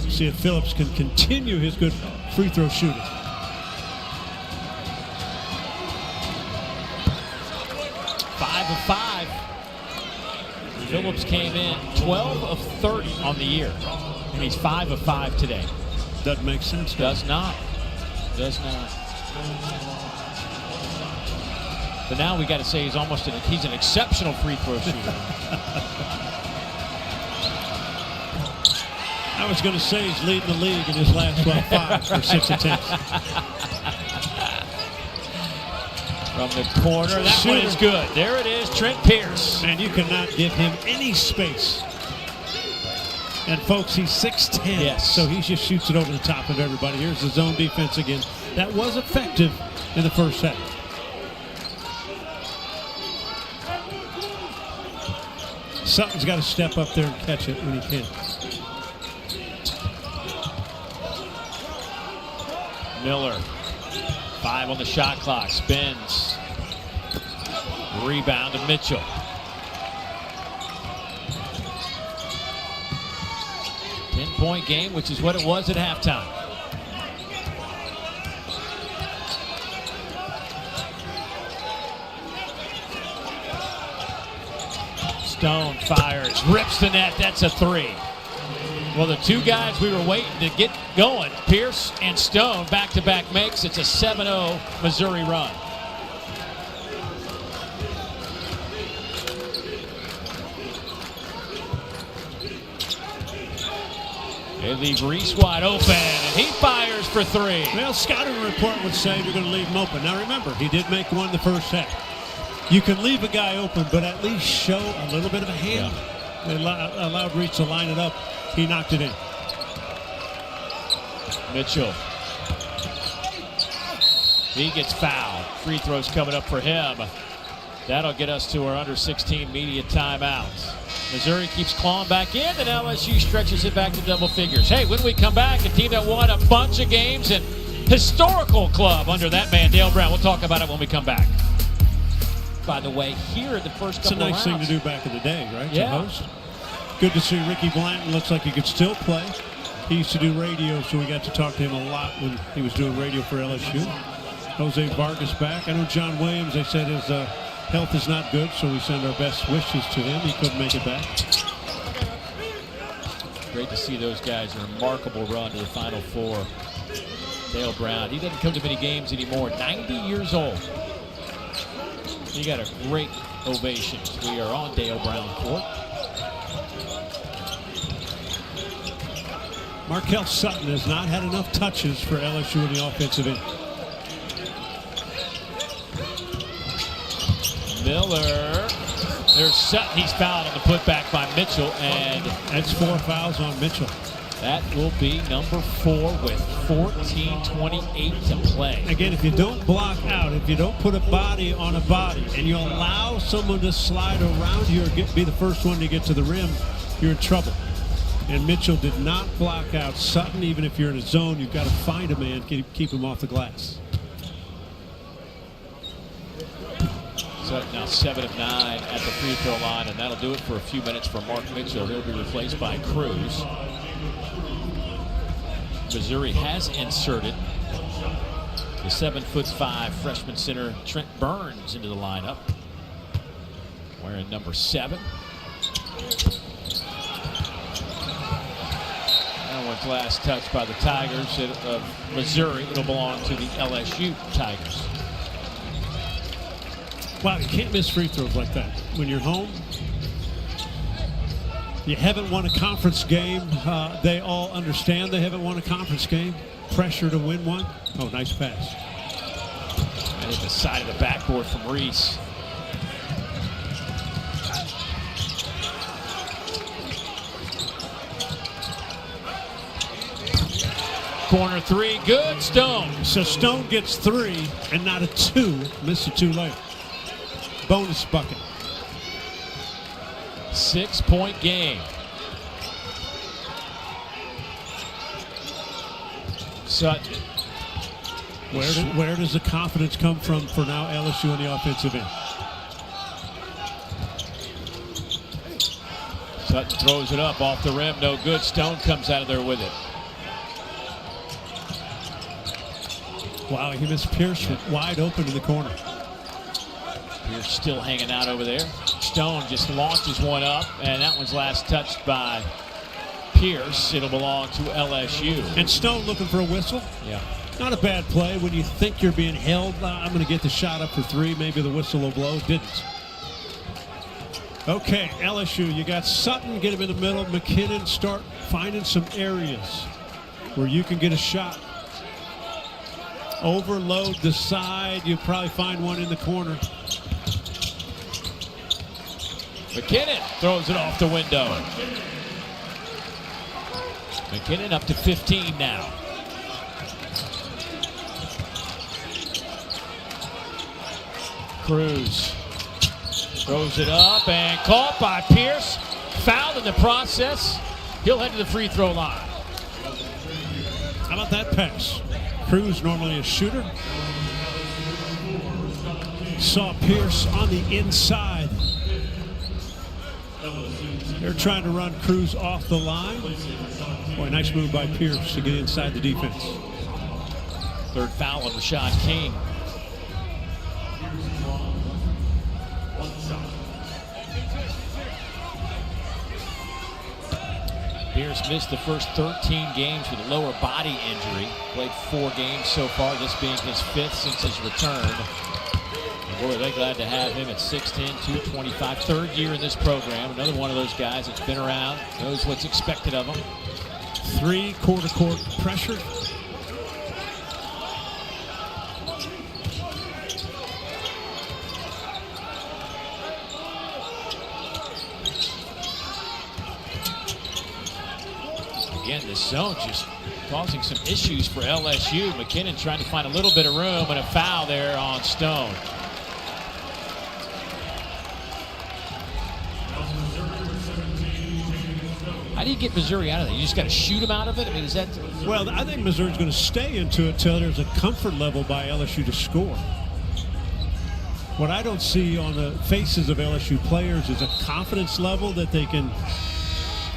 See if Phillips can continue his good free throw shooting. Five of 5. Phillips came in 12 of 30 on the year, and he's 5 of 5 today. Doesn't make sense. Does not. Does not. But now we got to say he's an exceptional free throw shooter. I was going to say he's leading the league in his last 5 for 6 attempts. From the corner, that one is good. There it is, Trent Pierce. Man, you cannot give him any space. And folks, he's 6'10", yes. So he just shoots it over the top of everybody. Here's the zone defense again. That was effective in the first half. Sutton's got to step up there and catch it when he can. Miller, 5 on the shot clock, spins. Rebound to Mitchell. Point game, which is what it was at halftime. Stone fires, rips the net. That's a 3. Well, the two guys we were waiting to get going, Pierce and Stone, back-to-back makes. It's a 7-0 Missouri run. They leave Reese wide open, and he fires Fires for three. Well, scouting report would say we're going to leave him open. Now remember, he did make one the first half. You can leave a guy open, but at least show a little bit of a hand. They allowed Reese to line it up. He knocked it in. Mitchell. He gets fouled. Free throws coming up for him. That'll get us to our under 16 media timeouts. Missouri keeps clawing back in, and LSU stretches it back to double figures. Hey, when we come back, a team that won a bunch of games and historical club under that man, Dale Brown. We'll talk about it when we come back. By the way, here at the first couple of rounds. It's a nice thing to do back in the day, right? Yeah. To host. Good to see Ricky Blanton. Looks like he could still play. He used to do radio, so we got to talk to him a lot when he was doing radio for LSU. Jose Vargas back. I know John Williams, they said his health is not good, so we send our best wishes to him. He couldn't make it back. Great to see those guys. A remarkable run to the Final Four. Dale Brown, he doesn't come to many games anymore. 90 years old. He got a great ovation. We are on Dale Brown Court. Markel Sutton has not had enough touches for LSU in the offensive end. Miller. There's Sutton. He's fouled on the putback by Mitchell, and that's 4 fouls on Mitchell. That will be number 4 with 14:28 to play. Again, if you don't block out, if you don't put a body on a body, and you allow someone to slide around you or be the first one to get to the rim, you're in trouble. And Mitchell did not block out Sutton. Even if you're in a zone, you've got to find a man, keep him off the glass. Sutton now 7 of 9 at the free throw line, and that'll do it for a few minutes for Mark Mitchell. He'll be replaced by Cruz. Missouri has inserted the 7'5" freshman center Trent Burns into the lineup, wearing number 7. That one's last touch by the Tigers of Missouri. It'll belong to the LSU Tigers. Wow, you can't miss free throws like that. When you're home, you haven't won a conference game. They all understand they haven't won a conference game. Pressure to win one. Oh, nice pass. And at the side of the backboard from Reese. Corner 3, good. Stone. So Stone gets 3 and not a 2. Missed it too late. Bonus bucket. 6-point game. Sutton. Where does the confidence come from for now LSU on the offensive end? Sutton throws it up off the rim, no good. Stone comes out of there with it. Wow, he missed Pierce wide open in the corner. Pierce still hanging out over there. Stone just launches one up, and that one's last touched by Pierce. It'll belong to LSU. And Stone looking for a whistle. Yeah. Not a bad play when you think you're being held. I'm going to get the shot up for 3. Maybe the whistle will blow. Didn't. Okay, LSU, you got Sutton, get him in the middle. McKinnon, start finding some areas where you can get a shot. Overload the side. You'll probably find one in the corner. McKinnon throws it off the window. McKinnon up to 15 now. Cruz throws it up and caught by Pierce. Fouled in the process. He'll head to the free throw line. How about that pass? Cruz, normally a shooter. Saw Pierce on the inside. They're trying to run Cruz off the line. Boy, nice move by Pierce to get inside the defense. Third foul on Rashad King. Pierce missed the first 13 games with a lower body injury. Played 4 games so far, this being his 5th since his return. And boy, they're glad to have him at 6'10", 225. 3rd year in this program. Another one of those guys that's been around, knows what's expected of him. 3 quarter court pressure. Again, the zone just causing some issues for LSU. McKinnon trying to find a little bit of room, and a foul there on Stone. How do you get Missouri out of that? You just got to shoot them out of it? I mean, is that... Well, I think Missouri's going to stay into it till there's a comfort level by LSU to score. What I don't see on the faces of LSU players is a confidence level that they can,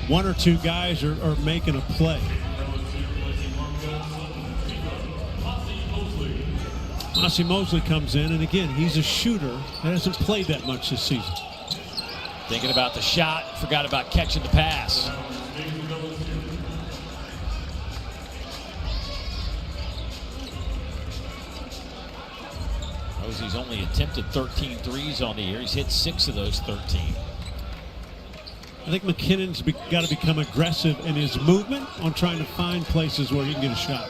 one or two guys are making a play. Mossy Mosley comes in, and again, he's a shooter that hasn't played that much this season. Thinking about the shot, forgot about catching the pass. Rosie's only attempted 13 threes on the year. He's hit 6 of those 13. I think McKinnon's got to become aggressive in his movement on trying to find places where he can get a shot.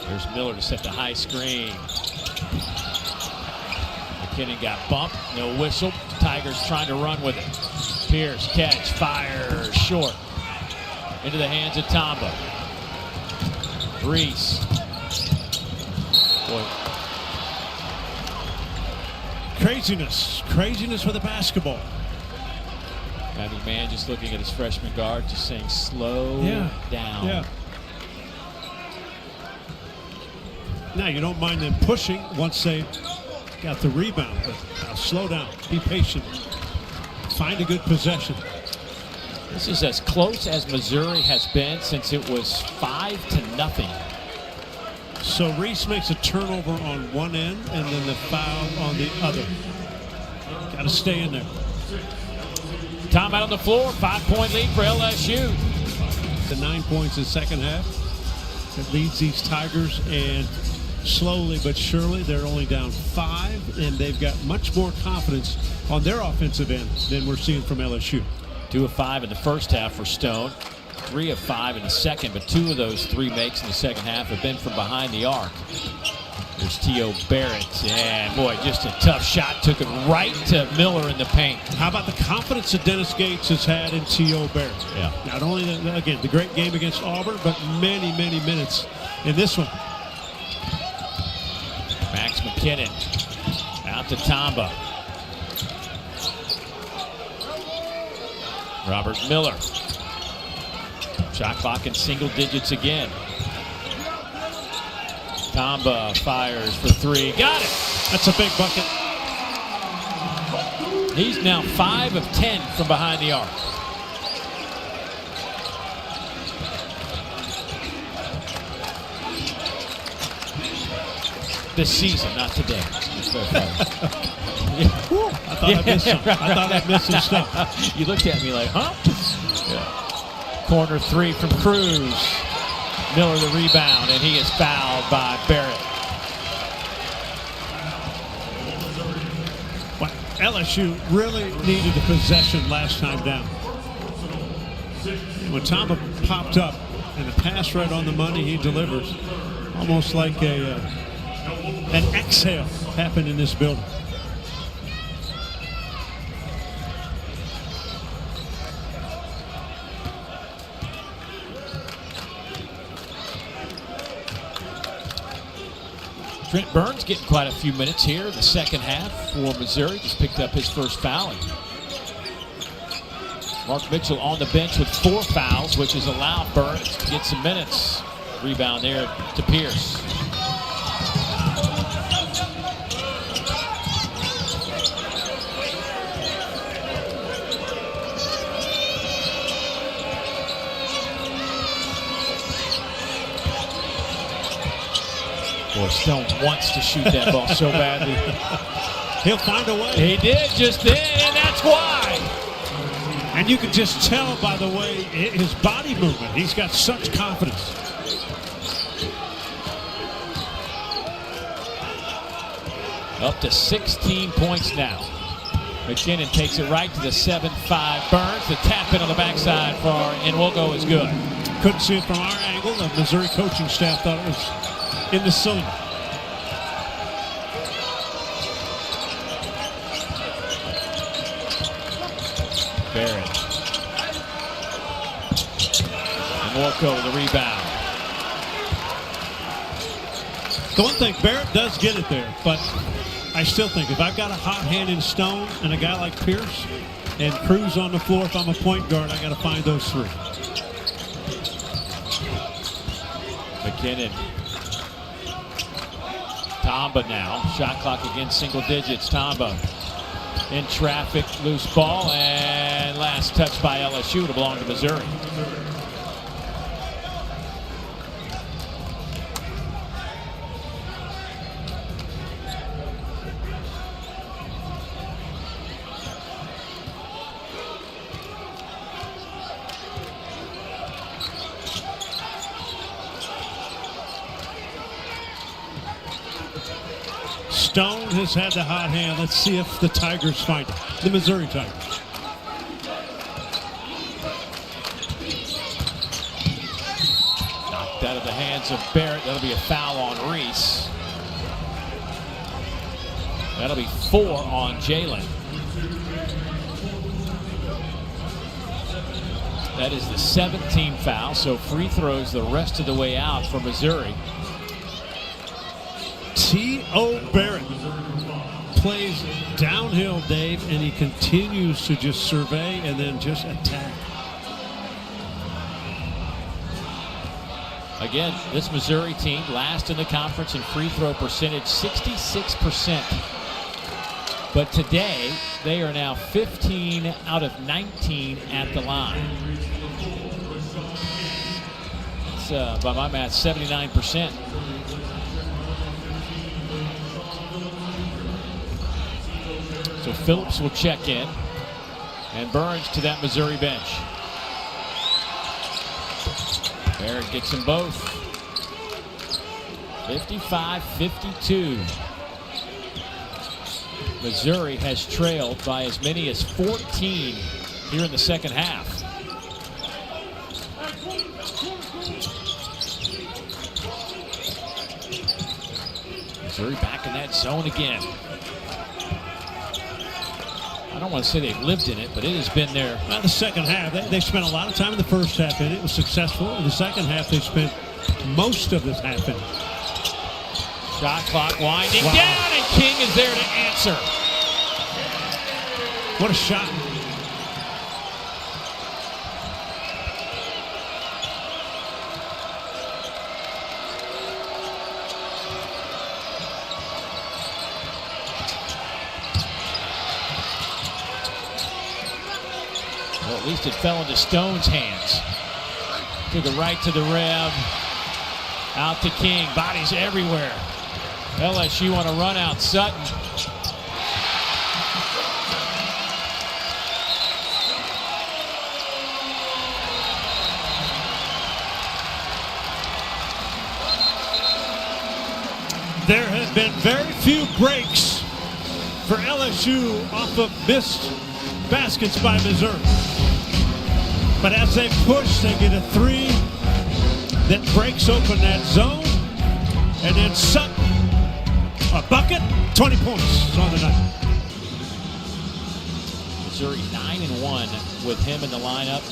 There's Miller to set the high screen. McKinnon got bumped, no whistle. Tigers trying to run with it. Pierce, catch, fire, short. Into the hands of Tamba. Reese. Boy. Craziness with the basketball. Matt McMahon just looking at his freshman guard, just saying slow down. Yeah. Now, you don't mind them pushing once they got the rebound, but now slow down, be patient, find a good possession. This is as close as Missouri has been since it was 5-0. So Reese makes a turnover on one end and then the foul on the other. Got to stay in there. Time out on the floor, 5-point lead for LSU. The 9 points in the second half that leads these Tigers, and slowly but surely they're only down 5, and they've got much more confidence on their offensive end than we're seeing from LSU. 2 of 5 in the first half for Stone. 3 of 5 in the second, but 2 of those 3 makes in the second half have been from behind the arc. There's T.O. Barrett, and boy, just a tough shot. Took it right to Miller in the paint. How about the confidence that Dennis Gates has had in T.O. Barrett? Yeah. Not only, again, the great game against Auburn, but many minutes in this one. Max McKinnon out to Tamba. Robert Miller. Shot clock in single digits again. Tamba fires for 3. Got it. That's a big bucket. He's now 5 of 10 from behind the arc. This season, not today. I thought I missed some. I thought I missed some stuff. You looked at me like, huh? Yeah. Corner 3 from Cruz. Miller the rebound, and he is fouled by Barrett. Well, LSU really needed a possession last time down. When Tamba popped up and the pass right on the money, he delivers. Almost like an exhale happened in this building. Trent Burns getting quite a few minutes here in the second half for Missouri. Just picked up his first foul. Mark Mitchell on the bench with 4 fouls, which has allowed Burns to get some minutes. Rebound there to Pierce. Boy, Stone wants to shoot that ball so badly. He'll find a way. He did just then, and that's why. And you can just tell by the way his body movement. He's got such confidence. Up to 16 points now. McKinnon takes it right to the 7-5 Burns. The tap in on the backside for Nwogo is good. Couldn't see it from our angle. The Missouri coaching staff thought it was in the cylinder. Walco with the rebound. The one thing, Barrett does get it there, but I still think if I've got a hot hand in Stone and a guy like Pierce and Cruz on the floor, if I'm a point guard, I got to find those three. McKinnon. Tamba now. Shot clock against single digits. Tamba in traffic. Loose ball. And last touch by LSU to belong to Missouri. Stone has had the hot hand. Let's see if the Tigers find it. The Missouri Tigers. Knocked out of the hands of Barrett. That'll be a foul on Reese. That'll be 4 on Jalen. That is the 17th foul, so free throws the rest of the way out for Missouri. T.O. Barrett plays downhill, Dave, and he continues to just survey and then just attack. Again, this Missouri team last in the conference in free throw percentage, 66%. But today, they are now 15 out of 19 at the line. It's, by my math, 79%. So Phillips will check in, and Burns to that Missouri bench. Barrett gets them both. 55-52. Missouri has trailed by as many as 14 here in the second half. Missouri back in that zone again. I don't want to say they've lived in it, but it has been there. Well, the second half, they spent a lot of time in the first half in it. It was successful. In the second half, they spent most of this half in it. Shot clock winding down, and King is there to answer. What a shot. Well, at least it fell into Stone's hands. To the right to the rim. Out to King. Bodies everywhere. LSU on a run out. Sutton. There have been very few breaks for LSU off of missed baskets by Missouri. But as they push, they get a three that breaks open that zone. And then Sutton, a bucket, 20 points on the night. Missouri 9-1 with him in the lineup.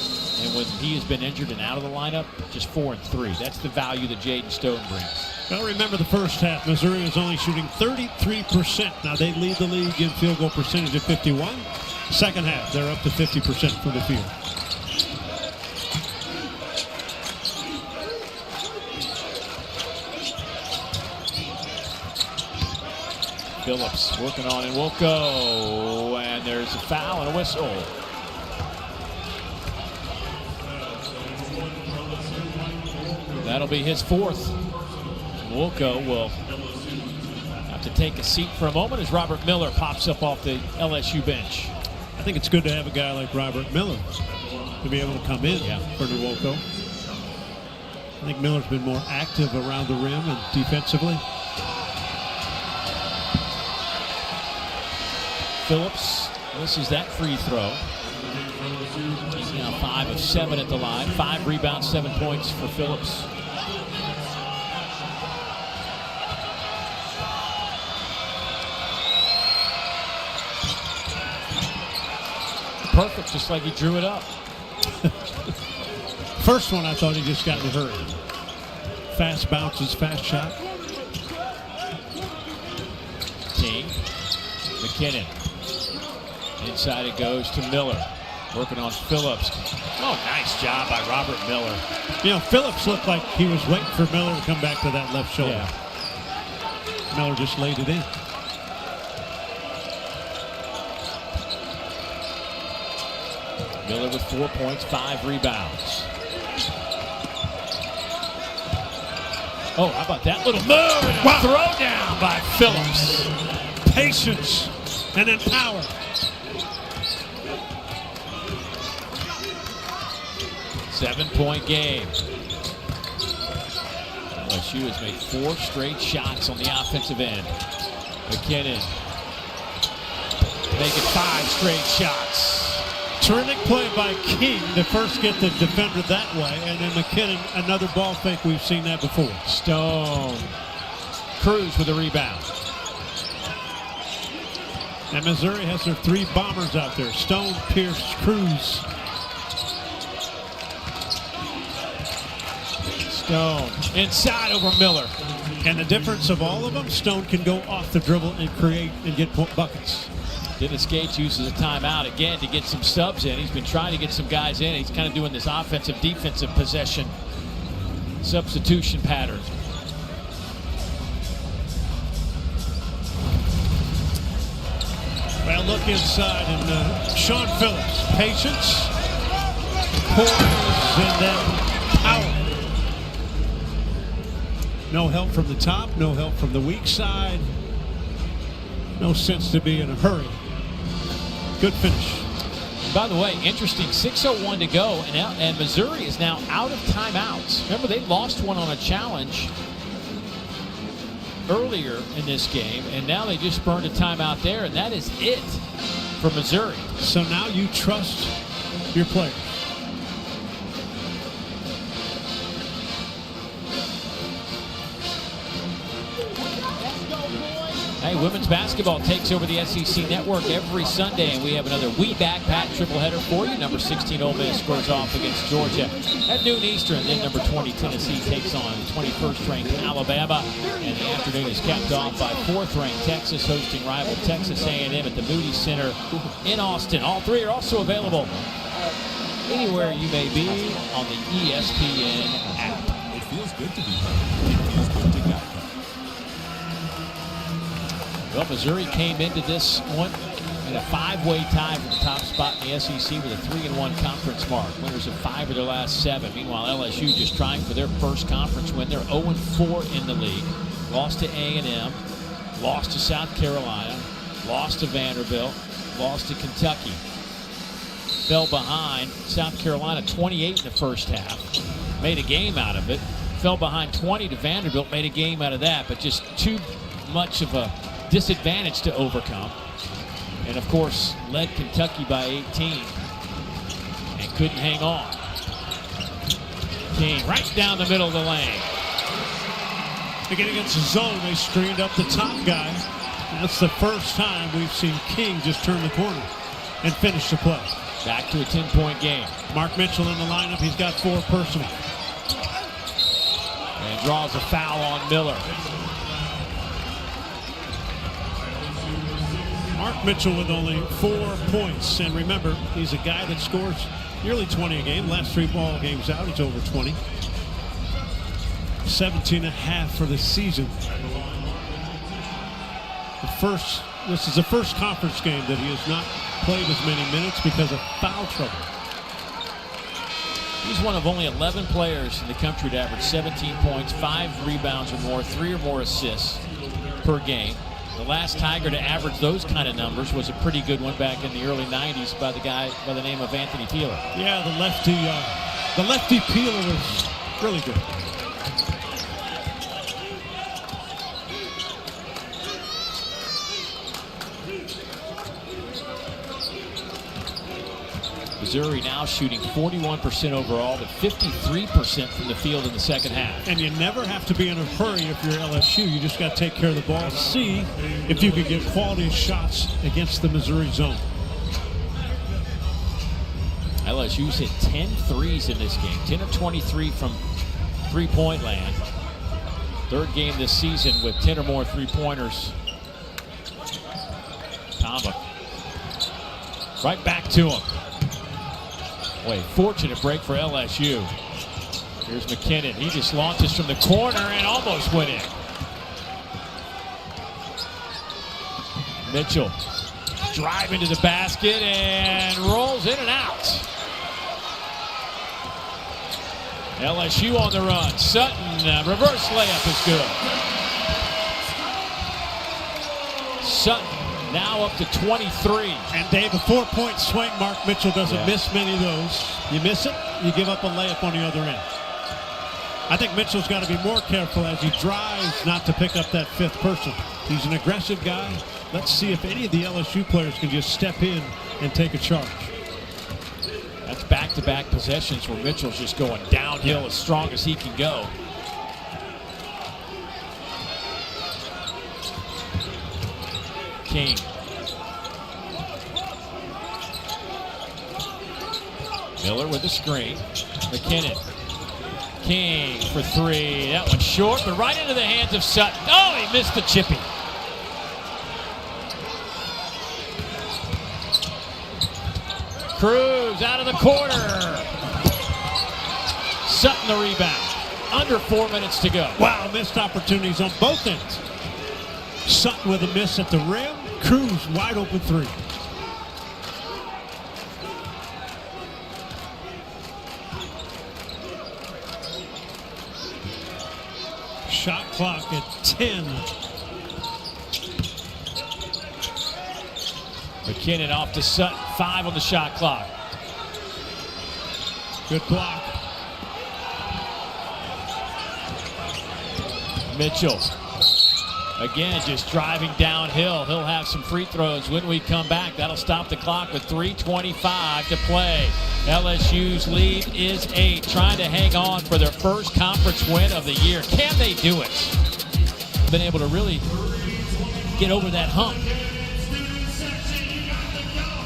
And when he has been injured and out of the lineup, just 4-3. That's the value that Jaden Stone brings. Well, remember the first half, Missouri was only shooting 33%. Now they lead the league in field goal percentage at 51. Second half, they're up to 50% from the field. Phillips working on it, will go, and there's a foul and a whistle. That'll be his fourth. Wilco will have to take a seat for a moment as Robert Miller pops up off the LSU bench. I think it's good to have a guy like Robert Miller to be able to come in for Wilco. I think Miller's been more active around the rim and defensively. Phillips misses that free throw. He's now 5 of 7 at the line. 5 rebounds, 7 points for Phillips. Perfect, just like he drew it up. First one, I thought he just got in a hurry. Fast bounces, fast shot. King, McKinnon. Inside it goes to Miller. Working on Phillips. Oh, nice job by Robert Miller. You know, Phillips looked like he was waiting for Miller to come back to that left shoulder. Yeah. Miller just laid it in. Miller with 4 points, 5 rebounds. Oh, how about that little move and a throw down by Phillips. Patience and then power. Seven-point game. LSU has made 4 straight shots on the offensive end. McKinnon making 5 straight shots. Terrific play by King to first get the defender that way, and then McKinnon, another ball fake. We've seen that before. Stone. Cruz with a rebound. And Missouri has their 3 bombers out there. Stone, Pierce, Cruz. Stone inside over Miller. And the difference of all of them, Stone can go off the dribble and create and get buckets. Dennis Gates uses a timeout again to get some subs in. He's been trying to get some guys in. He's kind of doing this offensive, defensive possession substitution pattern. Well, look inside, and Sean Phillips, patience, poise, and then power. No help from the top, no help from the weak side. No sense to be in a hurry. Good finish. By the way, interesting, 6:01 to go, and Missouri is now out of timeouts. Remember, they lost one on a challenge earlier in this game, and now they just burned a timeout there, and that is it for Missouri. So now you trust your players. Hey, women's basketball takes over the SEC network every Sunday, and we have another We Back Pat triple header for you. Number 16 Ole Miss squares off against Georgia at noon Eastern. Then number 20 Tennessee takes on 21st ranked Alabama, and the afternoon is capped off by 4th ranked Texas hosting rival Texas A&M at the Moody Center in Austin. All 3 are also available anywhere you may be on the ESPN app. It feels good to be home. It feels good to go. Well, Missouri came into this one in a 5-way tie for the top spot in the SEC with a 3-1 conference mark. Winners of 5 of their last 7. Meanwhile, LSU just trying for their first conference win. They're 0-4 in the league. Lost to A&M, lost to South Carolina, lost to Vanderbilt, lost to Kentucky. Fell behind South Carolina 28 in the first half. Made a game out of it. Fell behind 20 to Vanderbilt, made a game out of that, but just too much of a disadvantage to overcome. And of course, led Kentucky by 18 and couldn't hang on. King right down the middle of the lane. Again, against the zone, they screened up the top guy. That's the first time we've seen King just turn the corner and finish the play. Back to a 10-point game. Mark Mitchell in the lineup. He's got 4 personal. And draws a foul on Miller. Mark Mitchell with only 4 points. And remember, he's a guy that scores nearly 20 a game. Last 3 ball games out, he's over 20. 17.5 for the season. This is the first conference game that he has not played as many minutes because of foul trouble. He's one of only 11 players in the country to average 17 points, 5 rebounds or more, 3 or more assists per game. The last Tiger to average those kind of numbers was a pretty good one back in the early 90s by the guy by the name of Anthony Peeler. Yeah, the lefty Peeler was really good. Missouri now shooting 41% overall, but 53% from the field in the second half. And you never have to be in a hurry if you're LSU. You just got to take care of the ball. See if you can get quality shots against the Missouri zone. LSU's hit 10 threes in this game. 10 of 23 from three-point land. Third game this season with 10 or more three-pointers. Tamba. Right back to him. Boy, fortunate break for LSU. Here's McKinnon. He just launches from the corner and almost went in. Mitchell driving to the basket and rolls in and out. LSU on the run. Sutton, reverse layup is good. Sutton now up to 23. And Dave, a 4-point swing. Mark Mitchell doesn't miss many of those. You miss it, you give up a layup on the other end. I think Mitchell's got to be more careful as he drives not to pick up that fifth person. He's an aggressive guy. Let's see if any of the LSU players can just step in and take a charge. That's back-to-back possessions where Mitchell's just going downhill as strong as he can go. King. Miller with the screen. McKinnon. King for three. That one's short, but right into the hands of Sutton. Oh, he missed the chippy. Cruz out of the corner. Sutton the rebound. Under 4 minutes to go. Wow, missed opportunities on both ends. Sutton with a miss at the rim. Cruz wide open three. Shot clock at 10. McKinnon off to Sutton. 5 on the shot clock. Good block. Mitchell. Again, just driving downhill. He'll have some free throws when we come back. That'll stop the clock with 3:25 to play. LSU's lead is 8, trying to hang on for their first conference win of the year. Can they do it? Been able to really get over that hump.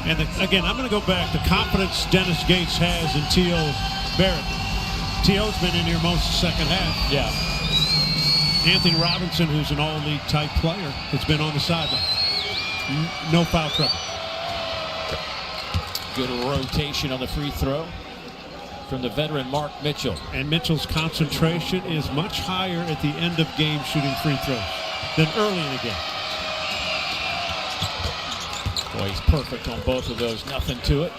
And again, I'm going to go back. The confidence Dennis Gates has in T.O. Barrett. T.O.'s been in here most of the second half. Yeah. Anthony Robinson, who's an all-league type player, has been on the sideline. No foul trouble. Good rotation on the free throw from the veteran Mark Mitchell. And Mitchell's concentration is much higher at the end of game shooting free throws than early in the game. Boy, he's perfect on both of those. Nothing to it.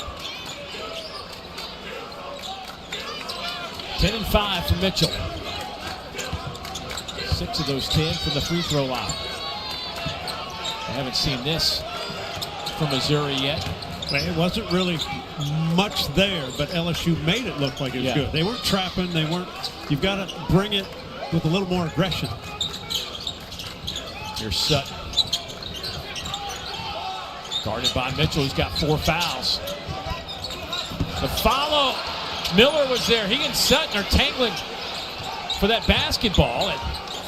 10 and 5 for Mitchell. 6 of those 10 from the free throw line. I haven't seen this from Missouri yet. It wasn't really much there, but LSU made it look like it was good. They weren't trapping. They weren't. You've got to bring it with a little more aggression. Here's Sutton. Guarded by Mitchell. He's got 4 fouls. The follow. Miller was there. He and Sutton are tangling for that basketball. And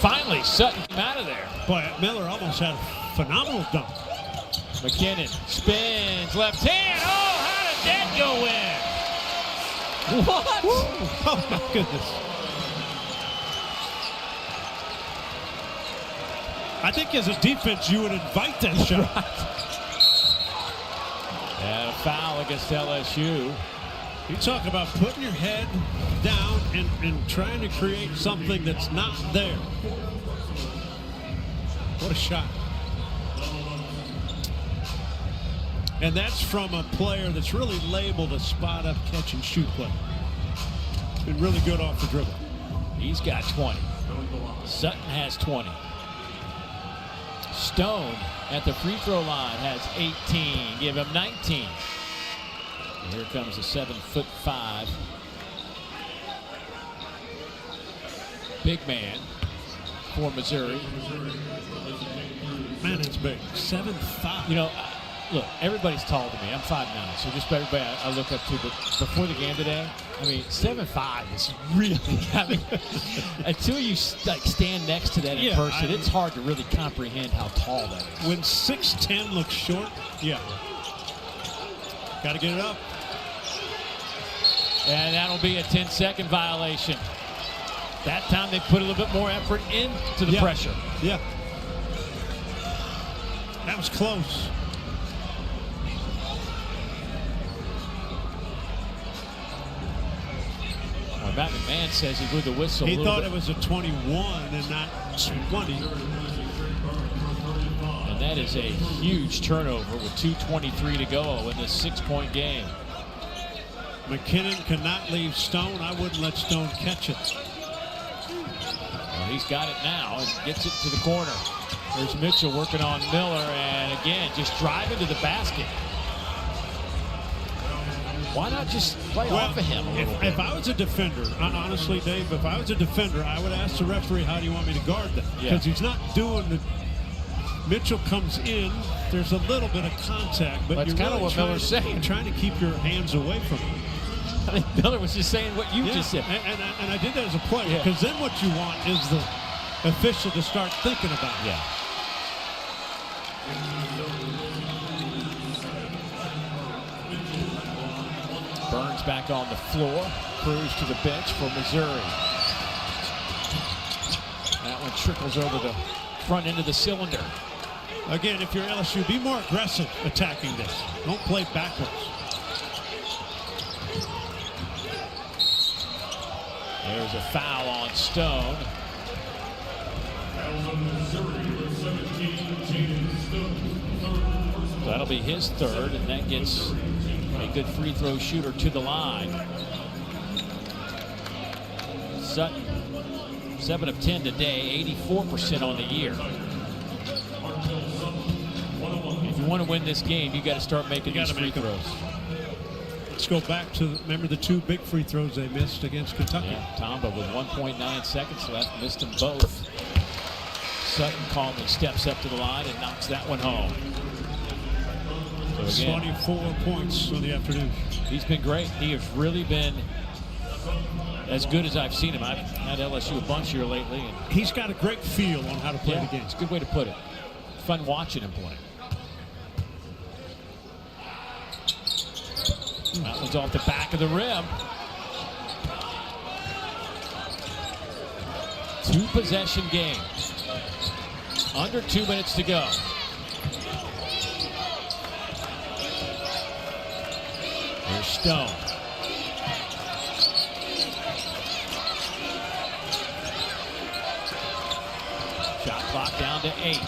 finally, Sutton came out of there. Boy, Miller almost had a phenomenal dunk. McKinnon spins left hand. Oh, how did that go in? What? Oh, my goodness. I think as a defense, you would invite that shot. Right. And a foul against LSU. You talk about putting your head down and trying to create something that's not there. What a shot. And that's from a player that's really labeled a spot-up catch-and-shoot player. Been really good off the dribble. He's got 20. Sutton has 20. Stone at the free throw line has 18. Give him 19. And here comes the 7'5" big man for Missouri. Man, it's big. 7'5". You know, look, everybody's taller than me. I'm 5'9", so just everybody I look up to. But before the game today, I mean, 7'5" is really, I mean, until you like stand next to that in person, it's hard to really comprehend how tall that is. When 6'10" looks short, got to get it up. And that'll be a 10-second violation. That time they put a little bit more effort into the pressure. Yeah. That was close. Well, Matt McMahon says he blew the whistle. He thought it was a 21 and not 20. And that is a huge turnover with 2:23 to go in this 6-point game. McKinnon cannot leave Stone. I wouldn't let Stone catch it. Well, he's got it now and gets it to the corner. There's Mitchell working on Miller, and again, just driving to the basket. Why not just play off of him a little bit? If I was a defender, honestly, Dave, if I was a defender, I would ask the referee, how do you want me to guard that? Because he's not doing the... Mitchell comes in, there's a little bit of contact, but that's you're kind really of what Miller's saying. You're trying to keep your hands away from him. I think Miller was just saying what you just said. And I did that as a player, because then what you want is the official to start thinking about it. Yeah. Burns back on the floor. Cruz to the bench for Missouri. That one trickles over the front end of the cylinder. Again, if you're LSU, be more aggressive attacking this. Don't play backwards. There's a foul on Stone. So that'll be his third, and that gets a good free throw shooter to the line. Sutton, 7 of 10 today, 84% on the year. If you want to win this game, you got to start making these free throws. Let's go back to, remember the 2 big free throws they missed against Kentucky. Yeah, Tomba with 1.9 seconds left, missed them both. Sutton calmly steps up to the line and knocks that one home. So again, 24 points on the afternoon. He's been great. He has really been as good as I've seen him. I've had LSU a bunch here lately. And he's got a great feel on how to play the game. It's a good way to put it. Fun watching him play. That one's off the back of the rim. 2-possession game. Under 2 minutes to go. Here's Stone. Shot clock down to 8.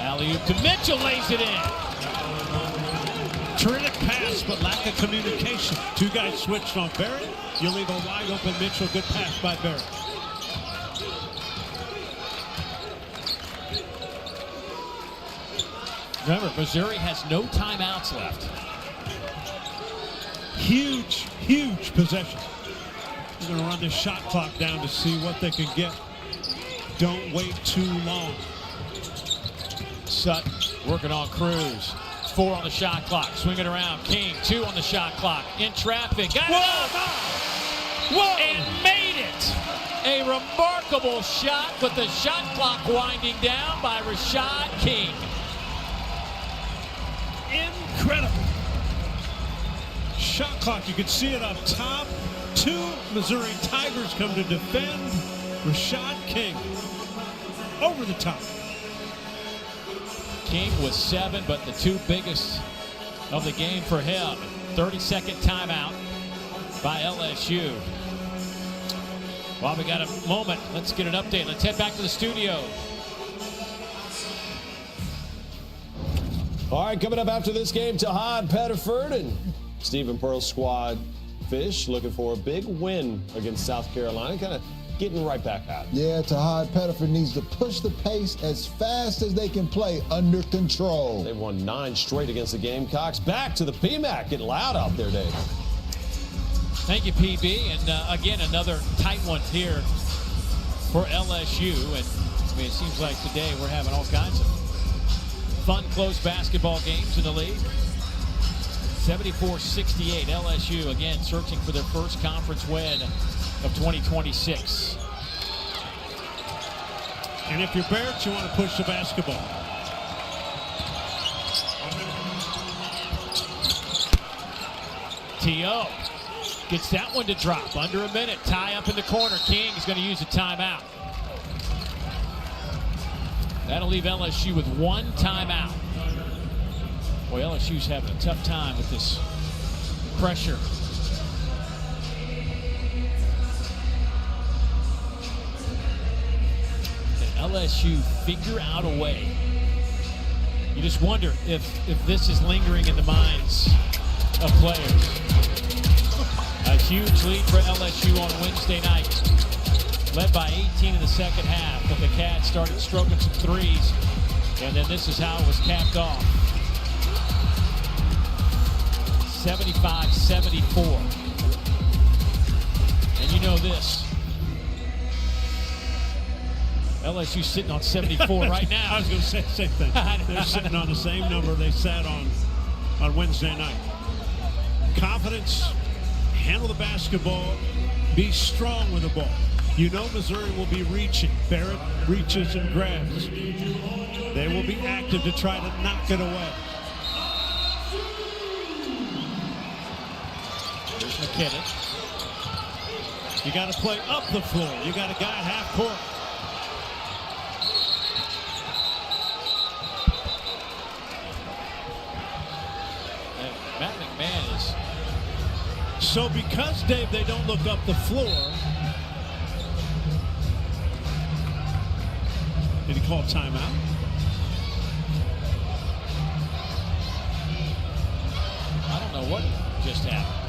Alley-oop to Mitchell, lays it in. Terrific pass, but lack of communication. 2 guys switched on Barrett. You leave a wide open Mitchell. Good pass by Barrett. Remember, Missouri has no timeouts left. Huge, huge possession. They're going to run this shot clock down to see what they can get. Don't wait too long. Sutton working on Cruz. 4 on the shot clock. Swing it around. King, 2 on the shot clock. In traffic. Got it off. Whoa! And made it. A remarkable shot with the shot clock winding down by Rashad King. Incredible. Shot clock, you can see it up top. 2 Missouri Tigers come to defend. Rashad King over the top. King was 7, but the 2 biggest of the game for him. 30-second timeout by LSU. While we got a moment, let's get an update. Let's head back to the studio. All right, coming up after this game, Tahad Pettiford and Stephen Pearl's squad, Fish, looking for a big win against South Carolina. Kind of getting right back at it. Yeah, Tahad Pettiford needs to push the pace as fast as they can play under control. They've won 9 straight against the Gamecocks. Back to the PMAC. Getting loud out there, Dave. Thank you, PB. And again, another tight one here for LSU. And I mean, it seems like today we're having all kinds of fun, close basketball games in the league. 74-68, LSU again searching for their first conference win of 2026. And if you're Barrett, you want to push the basketball. T.O. Gets that one to drop. Under a minute. Tie up in the corner. King is going to use a timeout. That'll leave LSU with one timeout. Boy, LSU's having a tough time with this pressure. Can LSU figure out a way? You just wonder if this is lingering in the minds of players. A huge lead for LSU on Wednesday night. Led by 18 in the second half, but the Cats started stroking some threes, and then this is how it was capped off. 75-74. And you know this. LSU sitting on 74 right now. I was going to say the same thing. They're sitting on the same number they sat on Wednesday night. Confidence, handle the basketball, be strong with the ball. You know Missouri will be reaching. Barrett reaches and grabs. They will be active to try to knock it away. Here's McKinnon. You got to play up the floor. You got a guy at half court. And Matt McMahon is... So because, Dave, they don't look up the floor, did he call timeout? I don't know what just happened.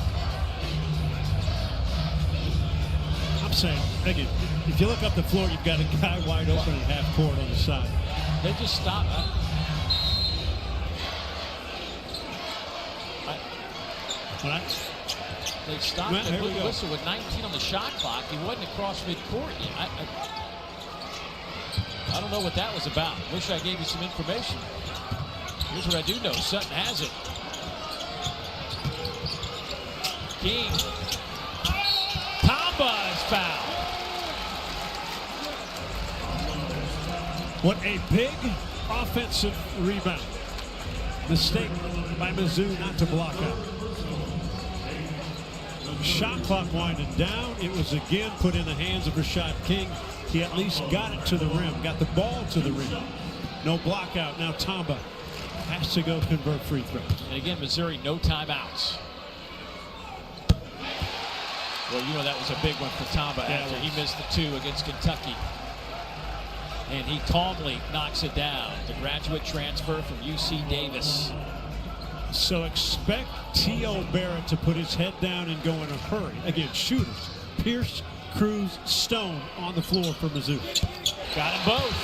I'm saying, again, if you look up the floor, you've got a guy wide open at half court on the side. They just stopped. They stopped Well, the here we blue go. whistle with 19 on the shot clock. He wasn't across midcourt yet. I don't know what that was about. Wish I gave you some information. Here's what I do know. Sutton has it. King. Tamba is fouled. What a big offensive rebound. Mistake by Mizzou not to block out. Shot clock winding down. It was again put in the hands of Rashad King. He at least got it to the rim, got the ball to the rim. No block out. Now Tamba has to go convert free throws. And again, Missouri, no timeouts. Well, you know that was a big one for Tamba after he missed the two against Kentucky. And he calmly knocks it down. The graduate transfer from UC Davis. So expect T.O. Barrett to put his head down and go in a hurry. Again, shooters. Pierce, Cruz, Stone on the floor for Mizzou. Got them both.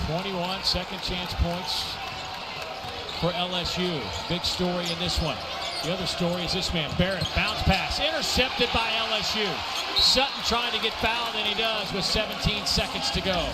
21 second chance points for LSU. Big story in this one. The other story is this man, Barrett, bounce pass, intercepted by LSU. Sutton trying to get fouled, and he does with 17 seconds to go.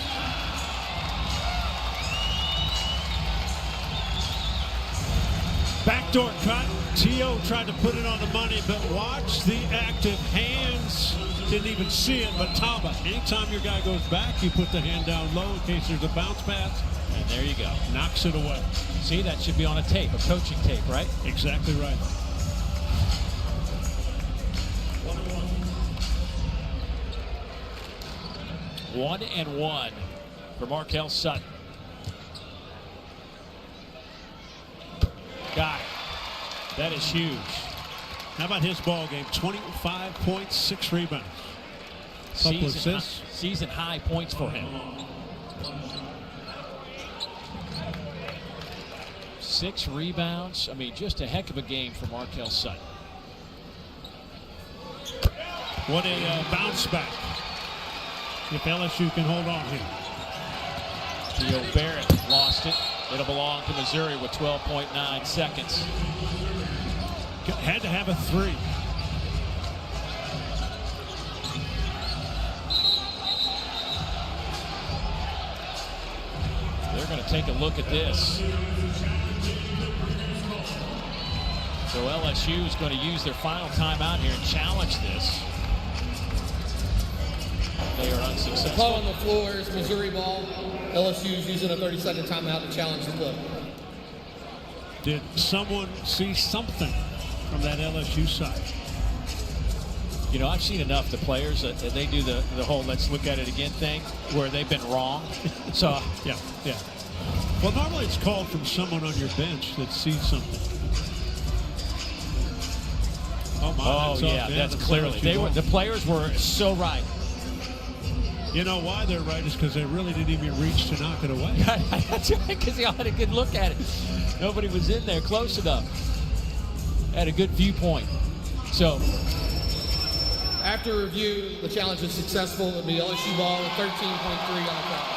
Backdoor cut. T.O. tried to put it on the money, but watch the active hands. Didn't even see it, but Tamba, anytime your guy goes back, you put the hand down low in case there's a bounce pass. And there you go. Knocks it away. See, that should be on a tape, a coaching tape, right? Exactly right. One and one for Markel Sutton. Got it. That is huge. How about his ball game? 25 points, 6 rebounds. Season high points for him. 6 rebounds. I mean, just a heck of a game for Markel Sutton. What a bounce back. If LSU can hold on here. Theo Barrett lost it. It'll belong to Missouri with 12.9 seconds. Had to have a 3. They're going to take a look at this. So LSU is going to use their final timeout here and challenge this. They are unsuccessful. The call on the floor is Missouri ball. LSU is using a 30-second timeout to challenge the play. Did someone see something from that LSU side. You know, I've seen enough the players that they do the whole let's look at it again thing where they've been wrong. So, Yeah. Well, normally it's called from someone on your bench that sees something. oh yeah, that's clearly. The players were so right. You know why they're right is because they really didn't even reach to knock it away. That's right, because they all had a good look at it. Nobody was in there close enough. Had a good viewpoint. So, After review, the challenge is successful. It'll be LSU ball with 13.3 on the clock.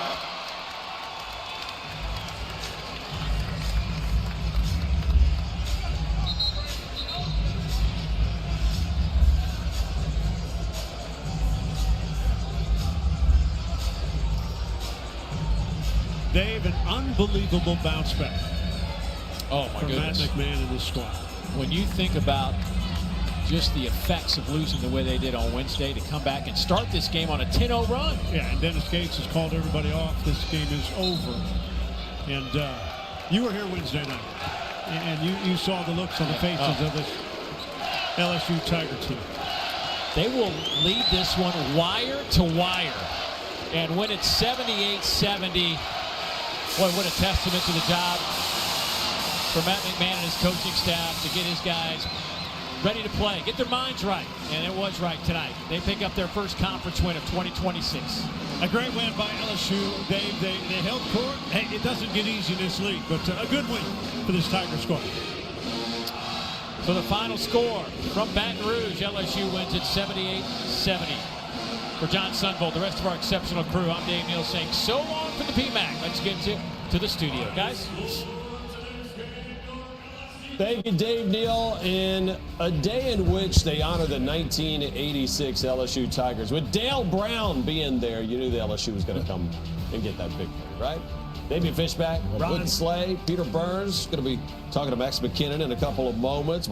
Dave, an unbelievable bounce back oh my from Matt goodness. McMahon and his squad. When you think about just the effects of losing the way they did on Wednesday to come back and start this game on a 10-0 run. Yeah, and Dennis Gates has called everybody off. This game is over. And you were here Wednesday night, and you saw the looks on the faces of this LSU Tiger team. They will lead this one wire to wire. And when it's 78-70, boy, what a testament to the job for Matt McMahon and his coaching staff to get his guys ready to play, get their minds right. And it was right tonight. They pick up their first conference win of 2026. A great win by LSU. Dave, they held court. Hey, it doesn't get easy in this league, but a good win for this Tiger squad. So the final score from Baton Rouge, LSU wins at 78-70. For John Sunvold, the rest of our exceptional crew, I'm Dave Neal saying so long for the PMAC. Let's get to the studio. Guys? Thank you, Dave Neal. In a day in which they honor the 1986 LSU Tigers, with Dale Brown being there, you knew the LSU was going to come and get that victory, right? Damian Fishback, Ron Slay, Peter Burns, going to be talking to Max McKinnon in a couple of moments.